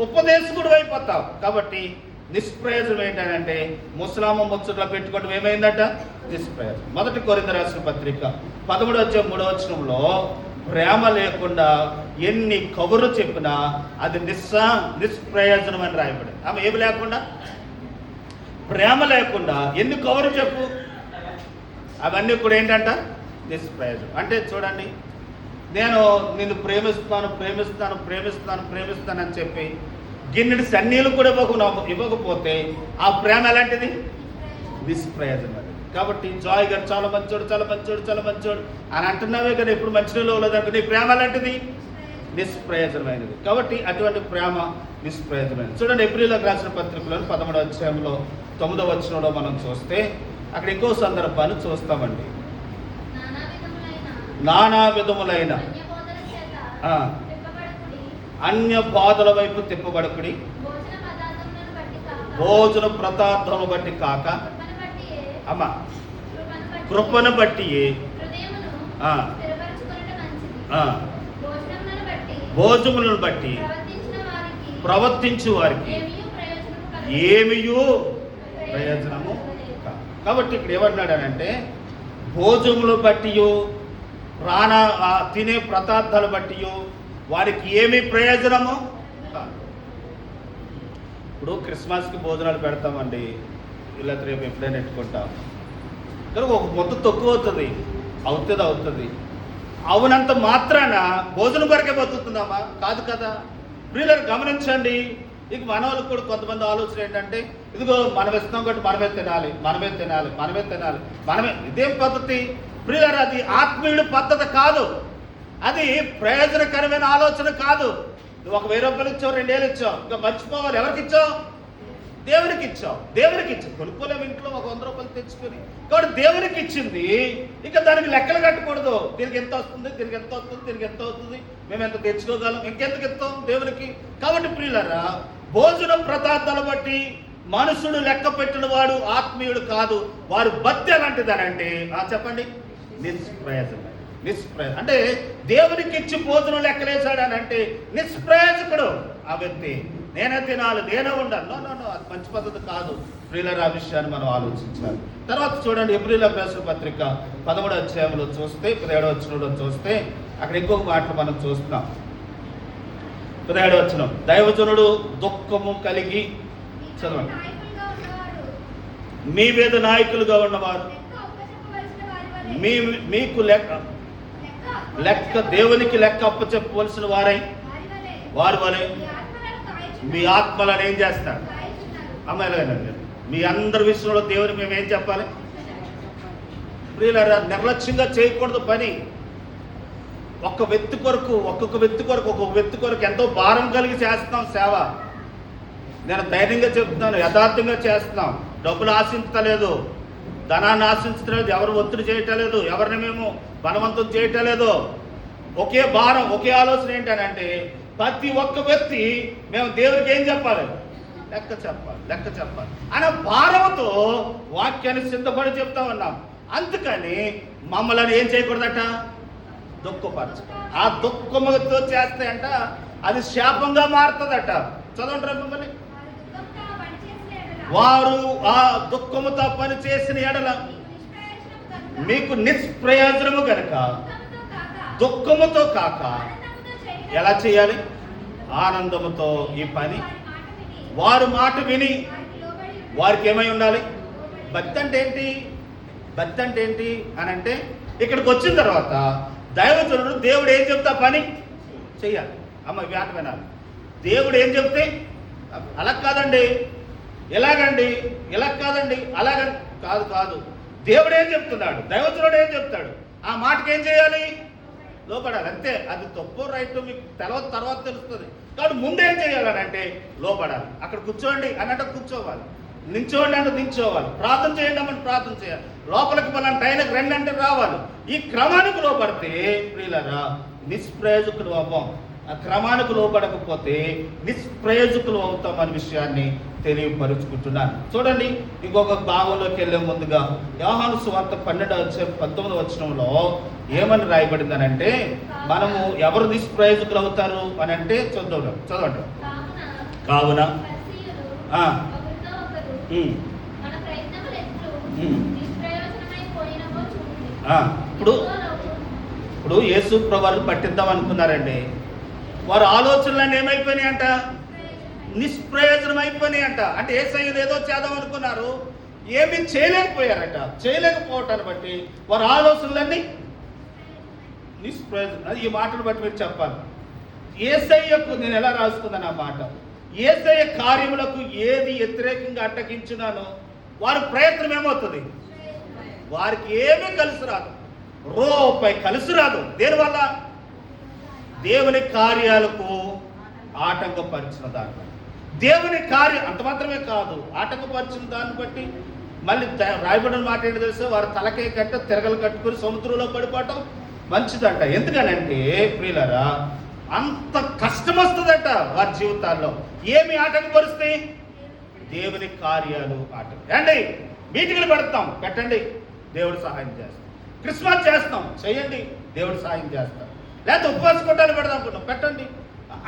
ఉపదేశకుడు అయిపోతావు. కాబట్టి నిష్ప్రయోజనం ఏంటంటే ముసలామ ముచ్చట్లో పెట్టుకోవడం ఏమైందట, నిష్ప్రయోజనం. 1 కొరింథీయులకు రాసిన పత్రిక 13:3 ప్రేమ లేకుండా ఎన్ని కబుర్లు చెప్పినా అది నిష్ప్రయోజనం అని రాయబడి. ఆమె ఏమి లేకుండా, ప్రేమ లేకుండా ఎన్ని కబుర్లు చెప్పు, అవన్నీ కూడా ఏంటంట, నిష్ప్రయోజనం. అంటే చూడండి, నేను నిన్ను ప్రేమిస్తాను అని చెప్పి గిన్నెడి సన్నీళ్ళు కూడా ఇవ్వకపోతే ఆ ప్రేమ ఎలాంటిది, నిష్ప్రయోజనం. కాబట్టి జాయ్ గారు చాలా మంచోడు అని అంటున్నావే కదా, ఇప్పుడు మంచినీళ్ళు లేదంటే నీ ప్రేమ ఎలాంటిది, నిష్ప్రయోజనమైనది. కాబట్టి అటువంటి ప్రేమ నిష్ప్రయోజనమైనది. చూడండి, ఎబ్రీయులకు రాసిన పత్రికలో 13వ అధ్యాయంలో 9వ వచనంలో మనం చూస్తే అక్కడ ఇంకో సందర్భాన్ని చూస్తామండి. నానా విధములైన అన్య బాధల వైపు తిప్పబడకుడి, భోజన పదార్థమును బట్టి కాక అమ్మ కృపను బట్టి భోజములను బట్టి ప్రవర్తించు వారికి ఏమియూ ప్రయోజనము. కాబట్టి ఇక్కడ ఏమన్నాడనంటే భోజములు బట్టియో తినే పదార్థాలు బట్టియో వారికి ఏమి ప్రయోజనము. ఇప్పుడు క్రిస్మస్కి భోజనాలు పెడతామండి, ఇలా రేపు ఎప్పుడైనా ఎట్టుకుంటాం, కనుక ఒక మొత్త తక్కువ అవుతుంది. అవునంత మాత్రాన భోజనం కొరకే బతుకుతుందామా? కాదు కదా. ప్రియులను గమనించండి. ఇక మన వాళ్ళకి కూడా కొంతమంది ఆలోచన ఏంటంటే, ఇదిగో మనం ఇస్తాం కాబట్టి మనమే. ఇదేం పద్ధతి ప్రియులారా? అది ఆత్మీయుడు పద్ధతి కాదు, అది ప్రయోజనకరమైన ఆలోచన కాదు. నువ్వు ఒక 1000 రూపాయలు ఇచ్చావు, 2000 ఇచ్చావు, ఇంకా మర్చిపోవాలి. ఎవరికి ఇచ్చావు? దేవునికి ఇచ్చావు. కొనుక్కోలేము ఇంట్లో ఒక 100 రూపాయలు తెచ్చుకొని. కాబట్టి దేవునికి ఇచ్చింది, ఇక దానికి లెక్కలు కట్టకూడదు. దీనికి ఎంత వస్తుంది, మేము ఎంత తెచ్చుకోగలం, ఇంకెందుకు ఇస్తాం దేవునికి. కాబట్టి ప్రియులారా, భోజన పదార్థాలు బట్టి మనుషుడు లెక్క పెట్టిన వాడు ఆత్మీయుడు కాదు. వారు భక్తి ఎలాంటిదనంటే చెప్పండి, నిష్ప్రయోజనం. అంటే దేవునికి ఇచ్చి భోజనం లెక్కలేశాడు అని అంటే నిష్ప్రయోజకుడు ఆ వ్యక్తి. నేనే తినాలి, నేనే ఉండాలి. నో, అది మంచి పద్ధతి కాదు. ప్రియులారా, ఆ విషయాన్ని మనం ఆలోచించాలి. తర్వాత చూడండి, ఎబ్రీయులకు రాసిన పత్రిక 13వ అధ్యాయంలో చూస్తే 17వ వచనంలో చూస్తే అక్కడ ఇంకొక మాటలు మనం చూస్తున్నాం. 17వ వచనం, దైవజనుడు దుఃఖము కలిగి, చదవండి, మీ మీద నాయకులుగా ఉన్నవారు మీకు లెక్క దేవునికి లెక్క అప్పచెప్పవలసిన వారి వలె మీ ఆత్మలను ఏం చేస్తారు? అమ్మాయిలండి, మీ అందరి విషయంలో దేవునికి మేము ఏం చెప్పాలి? ప్రియులారా, నిర్లక్ష్యంగా చేయకూడదు పని. ఒక్కొక్క వ్యక్తి కొరకు ఎంతో భారం కలిగి చేస్తున్నాం సేవ. నేను ధైర్యంగా చెప్తున్నాను, యథార్థంగా చేస్తున్నాం. డబ్బులు ఆశించలేదు, ధనాన్ని ఆశించలేదు, ఎవరు ఒత్తిడి చేయటం లేదు, ఎవరిని మేము బలవంతం చేయటం లేదు. ఒకే భారం, ఒకే ఆలోచన ఏంటనంటే ప్రతి ఒక్క వ్యక్తి మేము దేవుడికి ఏం చెప్పాలి? లెక్క చెప్పాలి అనే భారంతో వాక్యాన్ని సిద్ధపడి చెప్తా ఉన్నాం. అందుకని మమ్మల్ని ఏం చేయకూడదట? దుఃఖపరచడం. ఆ దుఃఖముతో చేస్తే అంట అది శాపంగా మారుతుందట. చదవండి మిమ్మల్ని. వారు ఆ దుఃఖముతో పని చేసిన ఎడల మీకు నిష్ప్రయోజనము గనక దుఃఖముతో కాక ఎలా చేయాలి? ఆనందముతో ఈ పని. వారు మాట విని వారికి ఏమై ఉండాలి? భక్తి అంటే ఏంటి? భక్తి అంటే ఏంటి అని అంటే ఇక్కడికి వచ్చిన తర్వాత దైవజనుడు దేవుడు ఏం చెప్తా పని చెయ్యాలి. అమ్మ వ్యాట వినాలి. దేవుడు ఏం చెప్తే అలా కాదండి, ఎలాగండి, ఇలా కాదండి, అలాగ కాదు కాదు. దేవుడు ఏం చెప్తున్నాడు, దైవజనుడు ఏం చెప్తాడు, ఆ మాటకి ఏం చేయాలి? లోపడాలి. అంతే. అది తప్పు రైట్ మీకు తర్వాత తెలుస్తుంది. కాబట్టి ముందేం చేయాలని అంటే లోపడాలి. అక్కడ కూర్చోండి అని అంటే కూర్చోవాలి, నించోండి అంటే నించోవాలి, ప్రార్థన చేయండి అంటే ప్రార్థన చేయాలి, లోపలికి పలాంటి టైంకి రండి అంటే రావాలి. ఈ క్రమానికి లోపడితే ప్రియులారా నిష్ప్రయోజకులు అవ్వం. ఆ క్రమానికి లోపడకపోతే నిష్ప్రయోజకులు అవుతాం అనే విషయాన్ని తెలియపరుచుకుంటున్నాను. చూడండి, ఇంకొక భాగంలోకి వెళ్ళే ముందుగా యోహాను సువార్త 12-19 వచనంలో ఏమని రాయబడింది అని అంటే మనము ఎవరు నిష్ప్రయోజకులు అవుతారు అని అంటే చదవండి. కావున ఇప్పుడు యేసు ప్రభువుని పట్టిద్దాం అనుకున్నారండి. వారి ఆలోచనలన్నీ ఏమైపోయినాయి అంట? నిష్ప్రయోజనం అయిపోయినాయి అంట. అంటే యేసయ్యను ఏదో చేద్దాం అనుకున్నారు, ఏమీ చేయలేకపోయారట. చేయలేకపోవటాన్ని బట్టి వారి ఆలోచనలన్నీ నిష్ప్రయోజనం. ఈ మాటను బట్టి మీరు చెప్పాలి. యేసయ్యకు నేను ఎలా రాసుకున్నాను ఆ మాట, యేసయ్య కార్యములకు ఏది వ్యతిరేకంగా అడ్డగించినానో వారి ప్రయత్నం ఏమవుతుంది? వారికి ఏమీ కలిసి రాదు, రూపాయి కలిసి రాదు. దేనివల్ల? దేవుని కార్యాలకు ఆటంకపరిచిన దాన్ని, దేవుని కార్యం అంత మాత్రమే కాదు, ఆటంకపరిచిన దాన్ని బట్టి మళ్ళీ రాయబడిన మాట ఏంటి తెలుసా? వారు తలకే కట్ట తిరగలు కట్టుకుని సముద్రంలో పడిపోవటం మంచిదంట. ఎందుకనంటే ప్రియులారా అంత కష్టం వస్తుందట వారి జీవితాల్లో. ఏమి ఆటంకపరుస్తాయి? దేవుని కార్యాలు ఆటంకం. అండి మీటింగ్లు పెడతాం, పెట్టండి, దేవుడు సహాయం చేస్తాం. క్రిస్మస్ చేస్తాం, చేయండి, దేవుడు సహాయం చేస్తాం. లేకపోతే ఉపవాస కొట్టాలు పెడదాం అనుకుంటాం, పెట్టండి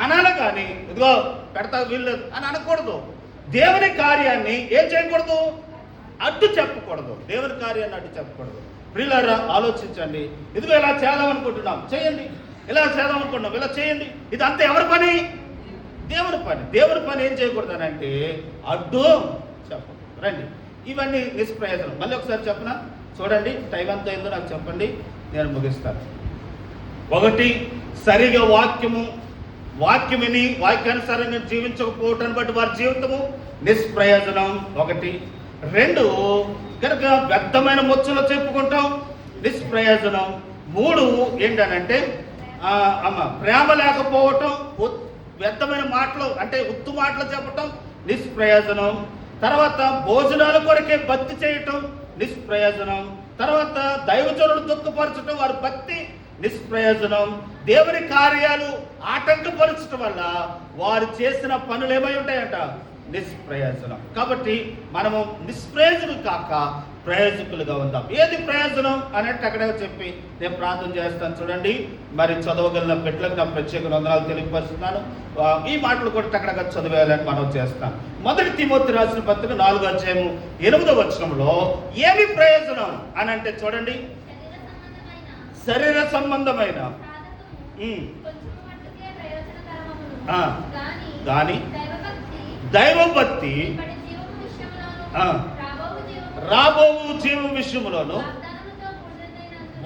అనాలి. కానీ ఇదిగో పెడతా వీళ్ళు అని అనకూడదు. దేవుని కార్యాన్ని ఏం చేయకూడదు? అడ్డు చెప్పకూడదు. దేవుని కార్యాన్ని అడ్డు చెప్పకూడదు. ప్రియులారా ఆలోచించండి. ఇదిగో ఇలా చేద్దాం అనుకుంటున్నాం, చేయండి. ఇలా చేద్దాం అనుకుంటున్నాం, ఇలా చేయండి. ఇదంతా ఎవరి పని? దేవుని పని. దేవుని పని ఏం చేయకూడదు అని అంటే అడ్డు చెప్పండి. రండి, ఇవన్నీ నిష్ప్రయోజనం. మళ్ళీ ఒకసారి చెప్పనా? చూడండి, టైం ఎంత అయిందో నాకు చెప్పండి, నేను ముగిస్తాను. ఒకటి, సరిగా వాక్యమిని వాక్యానుసారంగా జీవించకపోవటాన్ని బట్టి వారి జీవితము నిష్ప్రయోజనం. ఒకటి. రెండు, కనుక వ్యర్థమైన ముచ్చలు చెప్పుకుంటాం, నిష్ప్రయోజనం. మూడు ఏంటనంటే ప్రేమ లేకపోవటం, వ్యర్థమైన మాటలు అంటే ఉత్తు మాటలు చెప్పటం నిష్ప్రయోజనం. తర్వాత భోజనాల కొరకే భక్తి చేయటం నిష్ప్రయోజనం. తర్వాత దైవజనులు దుఃఖపరచడం వారి భక్తి నిష్ప్రయోజనం. దేవుని కార్యాలు ఆటంకపరచడం వల్ల వారు చేసిన పనులు ఏమై ఉంటాయంట? నిష్ప్రయోజనం. కాబట్టి మనము నిష్ప్రయోజనం కాక ప్రయోజకులుగా ఉందాం. ఏది ప్రయోజనం అనేది అక్కడే చెప్పి నేను ప్రార్థన చేస్తాను. చూడండి, మరి చదవగలిగిన బిడ్డలకు నా ప్రత్యేక వందనాలు తెలియపరుస్తున్నాను. ఈ మాటలు కూడా అక్కడ చదివేయాలని మనం చేస్తాం. 1 తిమోతి రాసిన పత్రిక 4-8 వచనంలో ఏమి ప్రయోజనం అని అంటే చూడండి, శరీర సంబంధమైన కానీ దైవభక్తి రాబో జీవ విషయములోను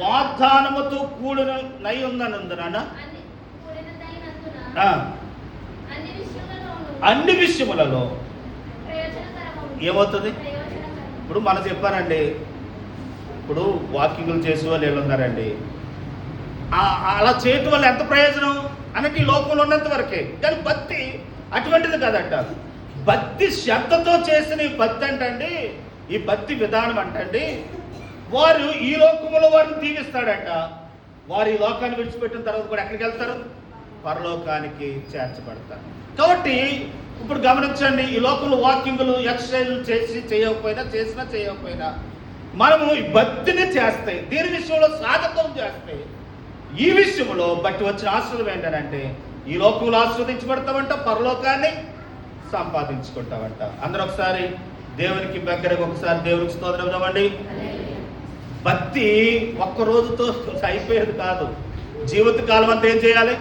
వాగ్దానముతో కూడిన నై ఉందనందున అన్ని విషయములలో ఏమవుతుంది? ఇప్పుడు మనం చెప్పానండి, ఇప్పుడు వాకింగ్లు చేసే వాళ్ళు వీళ్ళు ఉన్నారండి, అలా చేయటం వల్ల ఎంత ప్రయోజనం అన్నట్టు ఈ లోకంలో ఉన్నంత వరకే. కానీ భక్తి అటువంటిది కాదంట. భక్తి శ్రద్ధతో చేసిన ఈ భక్తి అంటండి, ఈ భక్తి విధానం అంటండి, వారు ఈ లోకంలో వారిని దీవిస్తాడంట. వారు ఈ లోకాన్ని విడిచిపెట్టిన తర్వాత కూడా ఎక్కడికి వెళ్తారు? పరలోకానికి చేర్చబడతారు. కాబట్టి ఇప్పుడు గమనించండి, ఈ లోకంలో వాకింగ్లు ఎక్సర్సైజ్లు చేసినా చేయకపోయినా మనము ఈ భక్తిని చేస్తాయి, దీని విషయంలో సాధకం చేస్తాయి, ఈ విషయంలో బట్టి వచ్చిన ఆశ్రదం ఏంటంటే ఈ లోకంలో ఆస్వాదించబడతామంట, పరలోకాన్ని సంపాదించుకుంటామంట. అందరూ ఒకసారి దేవునికి దగ్గరగా ఒకసారి దేవునికి స్తోత్రం ఇద్దామండి. భక్తి ఒక్క రోజుతో అయిపోయేది కాదు. జీవితకాలం అంతా ఏం చేయాలి?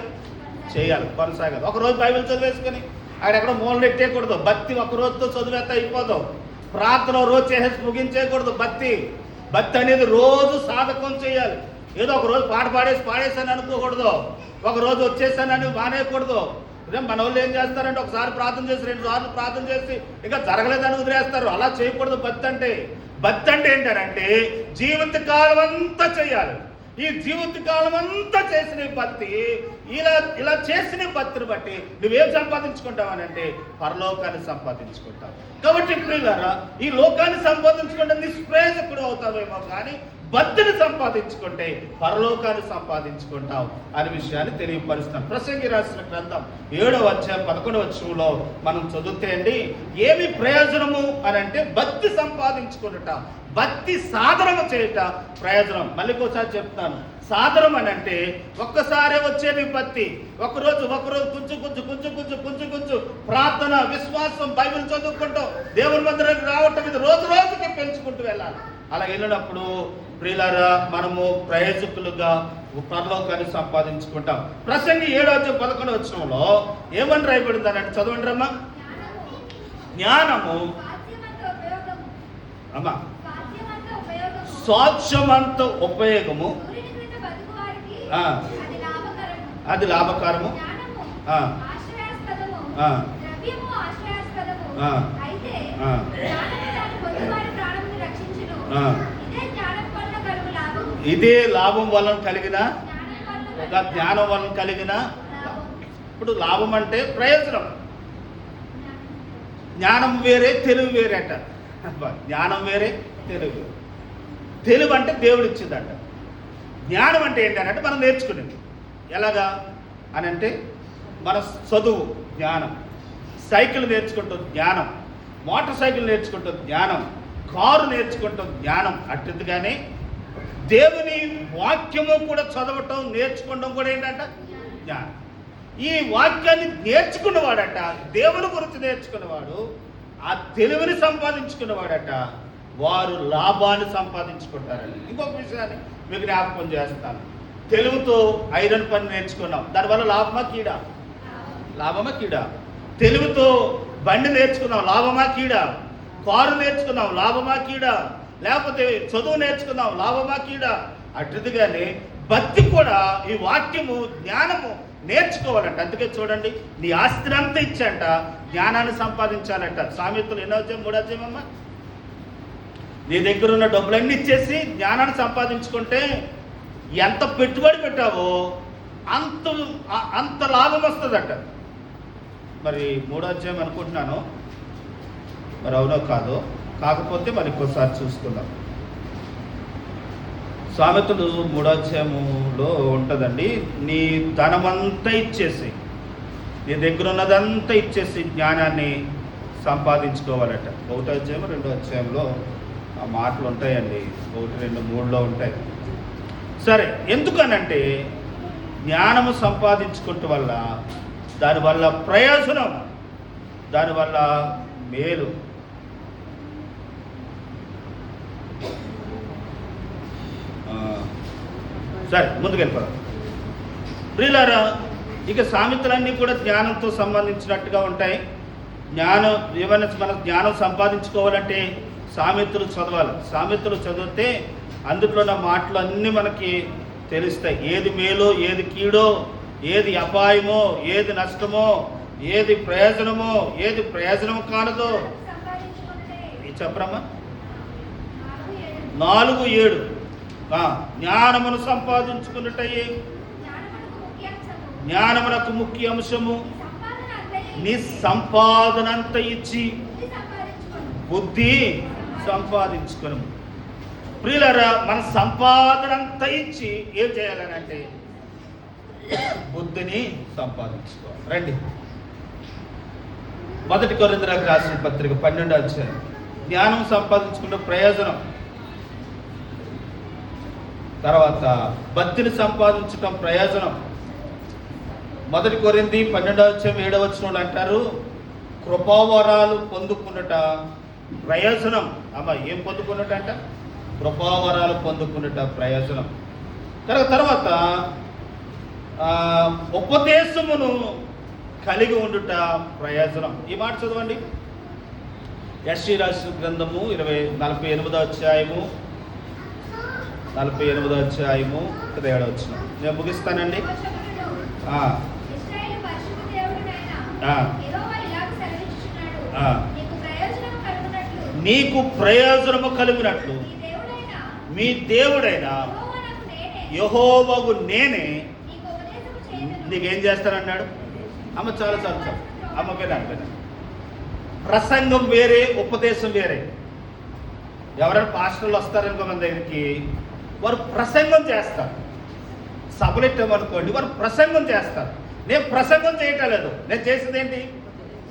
కొనసాగాలి. ఒకరోజు బైబిల్ చదివేసుకొని అక్కడెక్కడ మూలలు ఎట్టేయకూడదు. భక్తి ఒక రోజుతో చదివేస్తే అయిపోదు. ప్రార్థన రోజు చేసేసి ముగించేయకూడదు. భక్తి అనేది రోజు సాధకం చేయాలి. ఏదో ఒక రోజు పాట పాడేసాను అనుకోకూడదు. ఒక రోజు వచ్చేసానని మానేయకూడదు. మన వాళ్ళు ఏం చేస్తారంటే ఒకసారి ప్రార్థన చేసి 2 సార్లు ప్రార్థన చేసి ఇంకా జరగలేదని వదిలేస్తారు. అలా చేయకూడదు. భక్తి అంటే ఏంటంటే జీవితకాలం అంతా చేయాలి. ఈ జీవితకాలం అంతా చేసిన భక్తి, ఇలా చేసిన భక్తిని బట్టి నువ్వేం సంపాదించుకుంటావనంటే పరలోకాన్ని సంపాదించుకుంటావు. కాబట్టి ప్రియులారా, ఈ లోకాన్ని సంపాదించుకుంటే నిష్ప్రయోజకుడు అవుతావేమో, కానీ భక్తిని సంపాదించుకుంటే పరలోకాన్ని సంపాదించుకుంటావు అనే విషయాన్ని తెలియపరుస్తాను. ప్రసంగి రాసిన గ్రంథం 7వ అధ్యాయం 11వ వచనంలో మనం చదివితే అండి, ఏమి ప్రయోజనము అని అంటే భక్తి సంపాదించుకున్నట, భక్తి సాధనము చేయట ప్రయోజనం. మళ్ళీ ఒకసారి చెప్తాను. సాధనం అని అంటే ఒక్కసారే వచ్చేది భక్తి. ఒకరోజు కొంచెం ప్రార్థన, విశ్వాసం, బైబిల్ చదువుకుంటాం, దేవుని మందిరానికి రావటం, ఇది రోజుకి పెంచుకుంటూ వెళ్ళాలి. అలా వెళ్ళినప్పుడు ప్రియులారా మనము ప్రయోజకులుగా పరలోకాన్ని సంపాదించుకుంటాం. ప్రసంగి 7వ అధ్యాయం 11వ వచనంలో ఏమని రాయబడింది అన్నట్టు చదవండి రమ్మా. జ్ఞానము అమ్మా సాక్ష్యమంత ఉపయోగము, అది లాభకరము, ఇదే లాభం వలన కలిగిన ఒక జ్ఞానం వలన కలిగిన. ఇప్పుడు లాభం అంటే ప్రయోజనం. జ్ఞానం వేరే, తెలివి వేరే అంట. జ్ఞానం వేరే, తెలివి. తెలివి అంటే దేవుడు ఇచ్చిందంట. జ్ఞానం అంటే ఏంటంటే మనం నేర్చుకునేది. ఎలాగా అని అంటే మన చదువు జ్ఞానం, సైకిల్ నేర్చుకుంటాం జ్ఞానం, మోటార్ సైకిల్ నేర్చుకుంటాం జ్ఞానం, కారు నేర్చుకుంటాం జ్ఞానం. అట్టిగానే దేవుని వాక్యము కూడా చదవటం, నేర్చుకోవడం కూడా ఏంటంట జ్ఞానం. ఈ వాక్యాన్ని నేర్చుకున్నవాడట, దేవుని గురించి నేర్చుకున్నవాడు, ఆ తెలివిని సంపాదించుకున్నవాడట, వారు లాభాన్ని సంపాదించుకుంటారండి. ఇంకొక విషయాన్ని మీకు జ్ఞాపకం చేస్తాను. తెలుగుతో ఐరన్ పని నేర్చుకున్నాం, దానివల్ల లాభమా కీడా? లాభమా కీడా? తెలుగుతో బండి నేర్చుకున్నాం, లాభమా కీడా? కారు నేర్చుకున్నాం, లాభమా కీడా? లేకపోతే చదువు నేర్చుకున్నాం, లాభమా కీడా? అటుదిగానే భక్తి కూడా ఈ వాక్యము, జ్ఞానము నేర్చుకోవాలంట. అందుకే చూడండి, నీ ఆస్తిని అంతా ఇచ్చంట జ్ఞానాన్ని సంపాదించాలంట. సామెతలు 8వ అధ్యాయం 3వ అధ్యాయం అమ్మ. నీ దగ్గర ఉన్న డబ్బులన్నీ ఇచ్చేసి జ్ఞానాన్ని సంపాదించుకుంటే ఎంత పెట్టుబడి పెట్టావో అంత లాభం వస్తుందట. మరి 3వ అధ్యాయం అనుకుంటున్నాను, మరి అవునో కాదో, కాకపోతే మరి ఇంకోసారి చూసుకుందాం. సామెతలు 3వ అధ్యాయంలో ఉంటుందండి. నీ ధనమంతా ఇచ్చేసి, నీ దగ్గర ఉన్నదంతా ఇచ్చేసి జ్ఞానాన్ని సంపాదించుకోవాలట. 1వ అధ్యాయం 2వ అధ్యాయంలో ఆ మాటలు ఉంటాయండి. 1, 2, 3లో ఉంటాయి. సరే, ఎందుకనంటే జ్ఞానము సంపాదించుకుంటూ వల్ల దానివల్ల ప్రయోజనం, దానివల్ల మేలు. సరే, ముందుకెళ్ళిపోదాం ప్రియులారా. ఇక సామెతలన్నీ కూడా జ్ఞానంతో సంబంధించినట్టుగా ఉంటాయి. జ్ఞానం ఏమైనా మన జ్ఞానం సంపాదించుకోవాలంటే సామెతలు చదవాలి. సామెతలు చదివితే అందులో ఉన్న మాటలు అన్నీ మనకి తెలుస్తాయి. ఏది మేలో, ఏది కీడో, ఏది అపాయమో, ఏది నష్టమో, ఏది ప్రయోజనమో, ఏది ప్రయోజనము కానదో చెప్పరమ్మా. 4:7 జ్ఞానమును సంపాదించుకున్నట్టయి, జ్ఞానమునకు ముఖ్య అంశము, నీ సంపాదనంత ఇచ్చి బుద్ధి సంపాదించుకును. ప్రియులారా, మన సంపాదనంతా ఇచ్చి ఏం చేయాలని అంటే బుద్ధిని సంపాదించుకోవాలి. రండి, 1 కొరింథీయులకు రాసిన పత్రిక 12వ అధ్యాయం. జ్ఞానం సంపాదించుకున్న ప్రయోజనం. తర్వాత భక్తిని సంపాదించటం ప్రయోజనం. 1 కొరింథీ 12:7 అంటారు, కృపావరాలు పొందుకున్నట ప్రయోజనం. అమ్మ ఏం పొందుకున్నట అంట? కృపావరాలు పొందుకున్నట ప్రయోజనం. తర్వాత ఉపదేశమును కలిగి ఉండుట ప్రయోజనం. ఈ మాట చదవండి. యెషయా రాసిన గ్రంథము 48వ అధ్యాయము 17 నేను ముగిస్తానండి. నీకు ప్రయోజనము కలిగినట్లు మీ దేవుడైన యెహోవాకు నేనే నీకేం చేస్తానన్నాడు. అమ్మ చాలా సంవత్సరం అమ్మ పేరు ప్రసంగం వేరే, ఉపదేశం వేరే. ఎవరైనా పాస్టర్లు వస్తారనుకో మన దగ్గరికి, వారు ప్రసంగం చేస్తారు. సభలెట్టామనుకోండి, వారు ప్రసంగం చేస్తారు. నేను ప్రసంగం చేయటం లేదు, నేను చేసేది ఏంటి?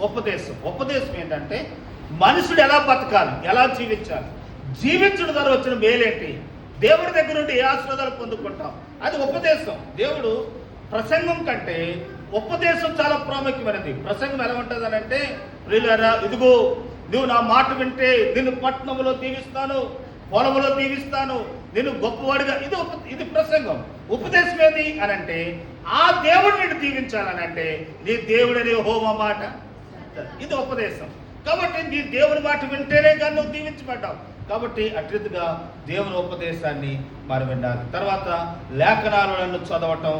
ఉపదేశం. ఉపదేశం ఏంటంటే మనుషుడు ఎలా బతకాలి, ఎలా జీవించాలి, జీవించడం ద్వారా వచ్చిన మేలేంటి, దేవుడి దగ్గర నుండి ఏ ఆశీర్వాదాలు పొందుకుంటాం, అది ఉపదేశం. దేవుడు ప్రసంగం కంటే ఉపదేశం చాలా ప్రాముఖ్యమైనది. ప్రసంగం ఎలా ఉంటుంది అని అంటే, ప్రియులారా ఇదిగో నువ్వు నా మాట వింటే నిన్ను పట్టణంలో దీవిస్తాను, పొలంలో దీవిస్తాను, నేను గొప్పవాడిగా, ఇది ప్రసంగం. ఉపదేశం ఏది అని అంటే ఆ దేవుడు నిన్ను దీవించాలని అంటే నీ దేవుడనే యెహోవా మాట, ఇది ఉపదేశం. కాబట్టి నీ దేవుని మాట వింటేనే కానీ నువ్వు దీవించబడ్డావు. కాబట్టి అట్రీతిగా దేవుని ఉపదేశాన్ని మనం వినాలి. తర్వాత లేఖనాలను చదవటం,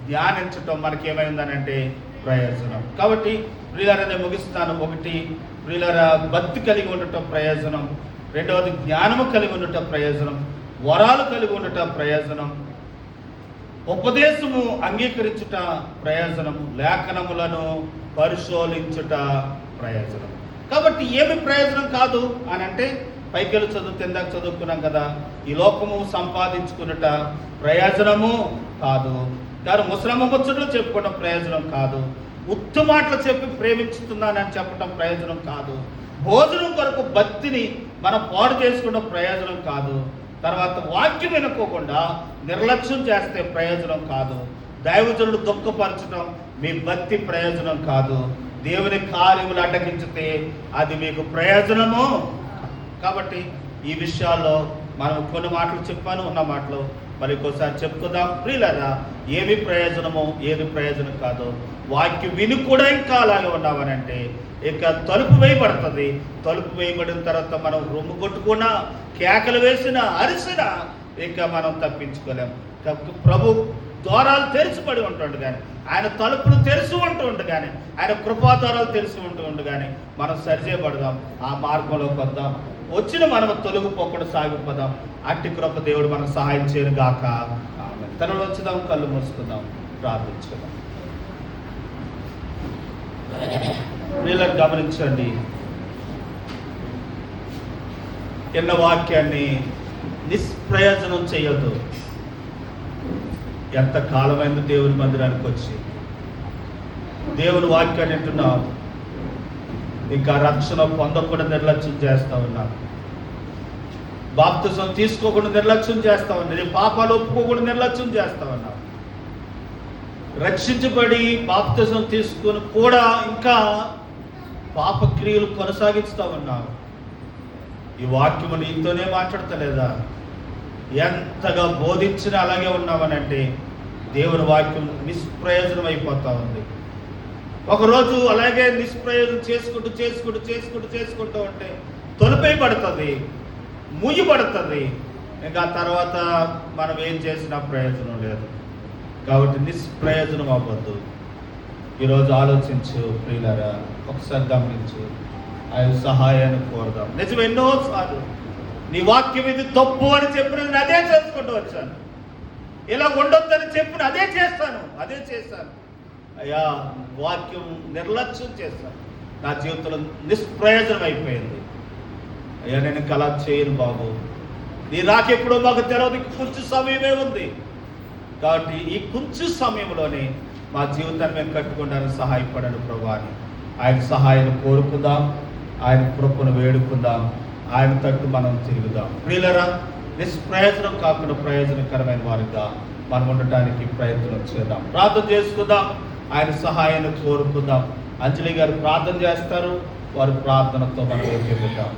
ధ్యానించటం మనకేమైందనంటే ప్రయోజనం. కాబట్టి ప్రియులారా నేను ముగిస్తాను. 1 ప్రియులారా భక్తి కలిగి ఉండటం ప్రయోజనం. 2వది జ్ఞానము కలిగి ఉండటం ప్రయోజనం. వరాలు కలిగి ఉండటం ప్రయోజనం. ఉపదేశము అంగీకరించుట ప్రయోజనం. లేఖనములను పరిశోధించుట ప్రయోజనం. కాబట్టి ఏమి ప్రయోజనం కాదు అని అంటే, పైకెళ్ళి ఇందాక చదువుకున్నాం కదా, ఈ లోకము సంపాదించుకున్నట ప్రయోజనము కాదు. కానీ ముసలమ్మ ముచ్చట్లు చెప్పుకోవడం ప్రయోజనం కాదు. ఉత్తు మాటలు చెప్పి ప్రేమించుతున్నానని చెప్పడం ప్రయోజనం కాదు. భోజనం కొరకు భక్తిని మనం పాడు చేసుకోవడం ప్రయోజనం కాదు. తర్వాత వాక్యం వినుకోకుండా నిర్లక్ష్యం చేస్తే ప్రయోజనం కాదు. దైవజనుడు దుఃఖపరచడం మీ భక్తి ప్రయోజనం కాదు. దేవుని కార్యములు అడ్డగించితే అది మీకు ప్రయోజనము. కాబట్టి ఈ విషయాల్లో మనం కొన్ని మాటలు చెప్పాను, ఉన్న మాటలు మరి ఇంకోసారి చెప్పుకుందాం. ప్రియులారా ఏమి ప్రయోజనమో ఏది ప్రయోజనం కాదో వాక్యం విని కూడా ఇంకా అలాగే ఉన్నామనంటే ఇక తలుపు వేయబడుతుంది. తలుపు వేయబడిన తర్వాత మనం రొమ్ము కొట్టుకున్నా, కేకలు వేసినా, అరిసినా ఇక మనం తప్పించుకోలేం. ప్రభు ద్వారాలు తెరిచిపడి ఉంటుండు కానీ, ఆయన తలుపులు తెరిచి ఉంటుండు కానీ, ఆయన కృపాద్వారాలు తెరిచి ఉంటుండు కానీ మనం సరిచేయబడదాం, ఆ మార్గంలోకి వద్దాం. వచ్చిన మనం తొలగిపోకుండా సాగిపోదాం. అట్టి కృప దేవుడు మనకు సహాయం చేయను గాక. తనలో వచ్చుదాం, కళ్ళు మూసుకుందాం, ప్రార్థించుకుందాం. వీళ్ళని గమనించండి. ఎన్న వాక్యాన్ని నిష్ప్రయోజనం చేయొద్దు. ఎంత కాలమైంది దేవుని మందిరానికి వచ్చి దేవుని వాక్యాన్ని వింటున్నావు, ఇంకా రక్షణ పొందకుండా నిర్లక్ష్యం చేస్తా ఉన్నావు. బాప్తిసం తీసుకోకుండా నిర్లక్ష్యం చేస్తా ఉన్నావు. నీ పాపాలు ఒప్పుకోకుండా నిర్లక్ష్యం చేస్తా ఉన్నావు. రక్షించబడి బాప్తిసం తీసుకొని కూడా ఇంకా పాపక్రియలు కొనసాగిస్తూ ఉన్నావు. ఈ వాక్యము నీతోనే మాట్లాడతలేదా? ఎంతగా బోధించినా అలాగే ఉన్నావనంటే దేవుని వాక్యం నిష్ప్రయోజనం అయిపోతా ఉంది. ఒకరోజు అలాగే నిష్ప్రయోజనం చేసుకుంటూ ఉంటే తొలిపేయబడుతుంది, మూయబడుతుంది. ఇంకా తర్వాత మనం ఏం చేసినా ప్రయోజనం లేదు. కాబట్టి నిష్ప్రయోజనం అవ్వద్దు. ఈరోజు ఆలోచించు ప్రియులారా, ఒకసారి గమనించు, ఆయన సహాయాన్ని కోరదాం. నిజం ఎన్నోసార్లు నీ వాక్యం ఇది తప్పు అని చెప్పినది అదే చేసుకుంటూ వచ్చాను, ఇలా ఉండొద్దని చెప్పిన అదే చేస్తాను. అయ్యా వాక్యం నిర్లక్ష్యం చేస్తాను, నా జీవితంలో నిష్ప్రయోజనం అయిపోయింది. అయ్యా నేను ఇంకా అలా చేయను బాబు, నీ రాకెప్పుడో మాకు తెరవదు, కొంచెం సమయమే ఉంది. కాబట్టి ఈ కొంచెం సమయంలోనే మా జీవితాన్ని మేము కట్టుకోవడానికి సహాయపడండి ప్రభు అని ఆయన సహాయాన్ని కోరుకుందాం, ఆయన కృపను వేడుకుందాం, ఆయన తట్టు మనం తిరుగుదాం. ప్రియులరా నిష్ప్రయోజనం కాకుండా ప్రయోజనకరమైన వారిగా మనం ఉండటానికి ప్రయత్నం చేద్దాం. ప్రార్థన చేసుకుందాం, ఆయన సహాయాన్ని కోరుకుందాం. అంజలి గారు ప్రార్థన చేస్తారు, వారి ప్రార్థనతో మనం ఏకీభవిద్దాం.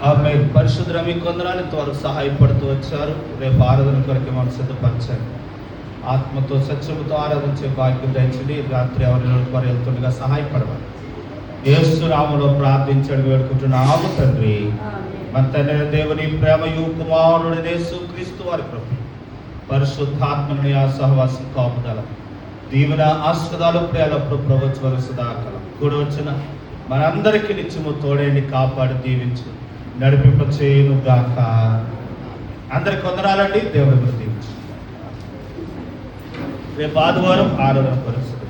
ఆమె పరిశుద్ధ మీకు వందనాలు, ఇంతవరకు సహాయపడుతూ వచ్చారు. రేపు ఆరాధన కొరకు మనం సిద్ధపరచండి. ఆత్మతో సత్యముతో ఆరాధించే భాగ్యం దయచేయండి. రాత్రి ఎవరి వెళ్తుండగా సహాయపడవాలి. యేసు నామములో ప్రార్థించడం వేడుకుంటున్నాము తండ్రి. మన తండ్రి దేవుని ప్రేమయు కుమారుడు యేసుక్రీస్తు వారి ప్రభు పరిశుద్ధాత్మని ఆ సహవాసం కాపుదల దీవెన ఆస్పదాలు ప్రేలప్పుడు ప్రవచన సదాకాలం కూడా వచ్చిన మనందరికీ నిత్యము తోడేని కాపాడి దీవించు నడిపింప చేయను గాక. అందరికి వందనాలండి. దేవుడి దీవించు. రేపు ఆదివారం ఆరాధన పరిస్థితి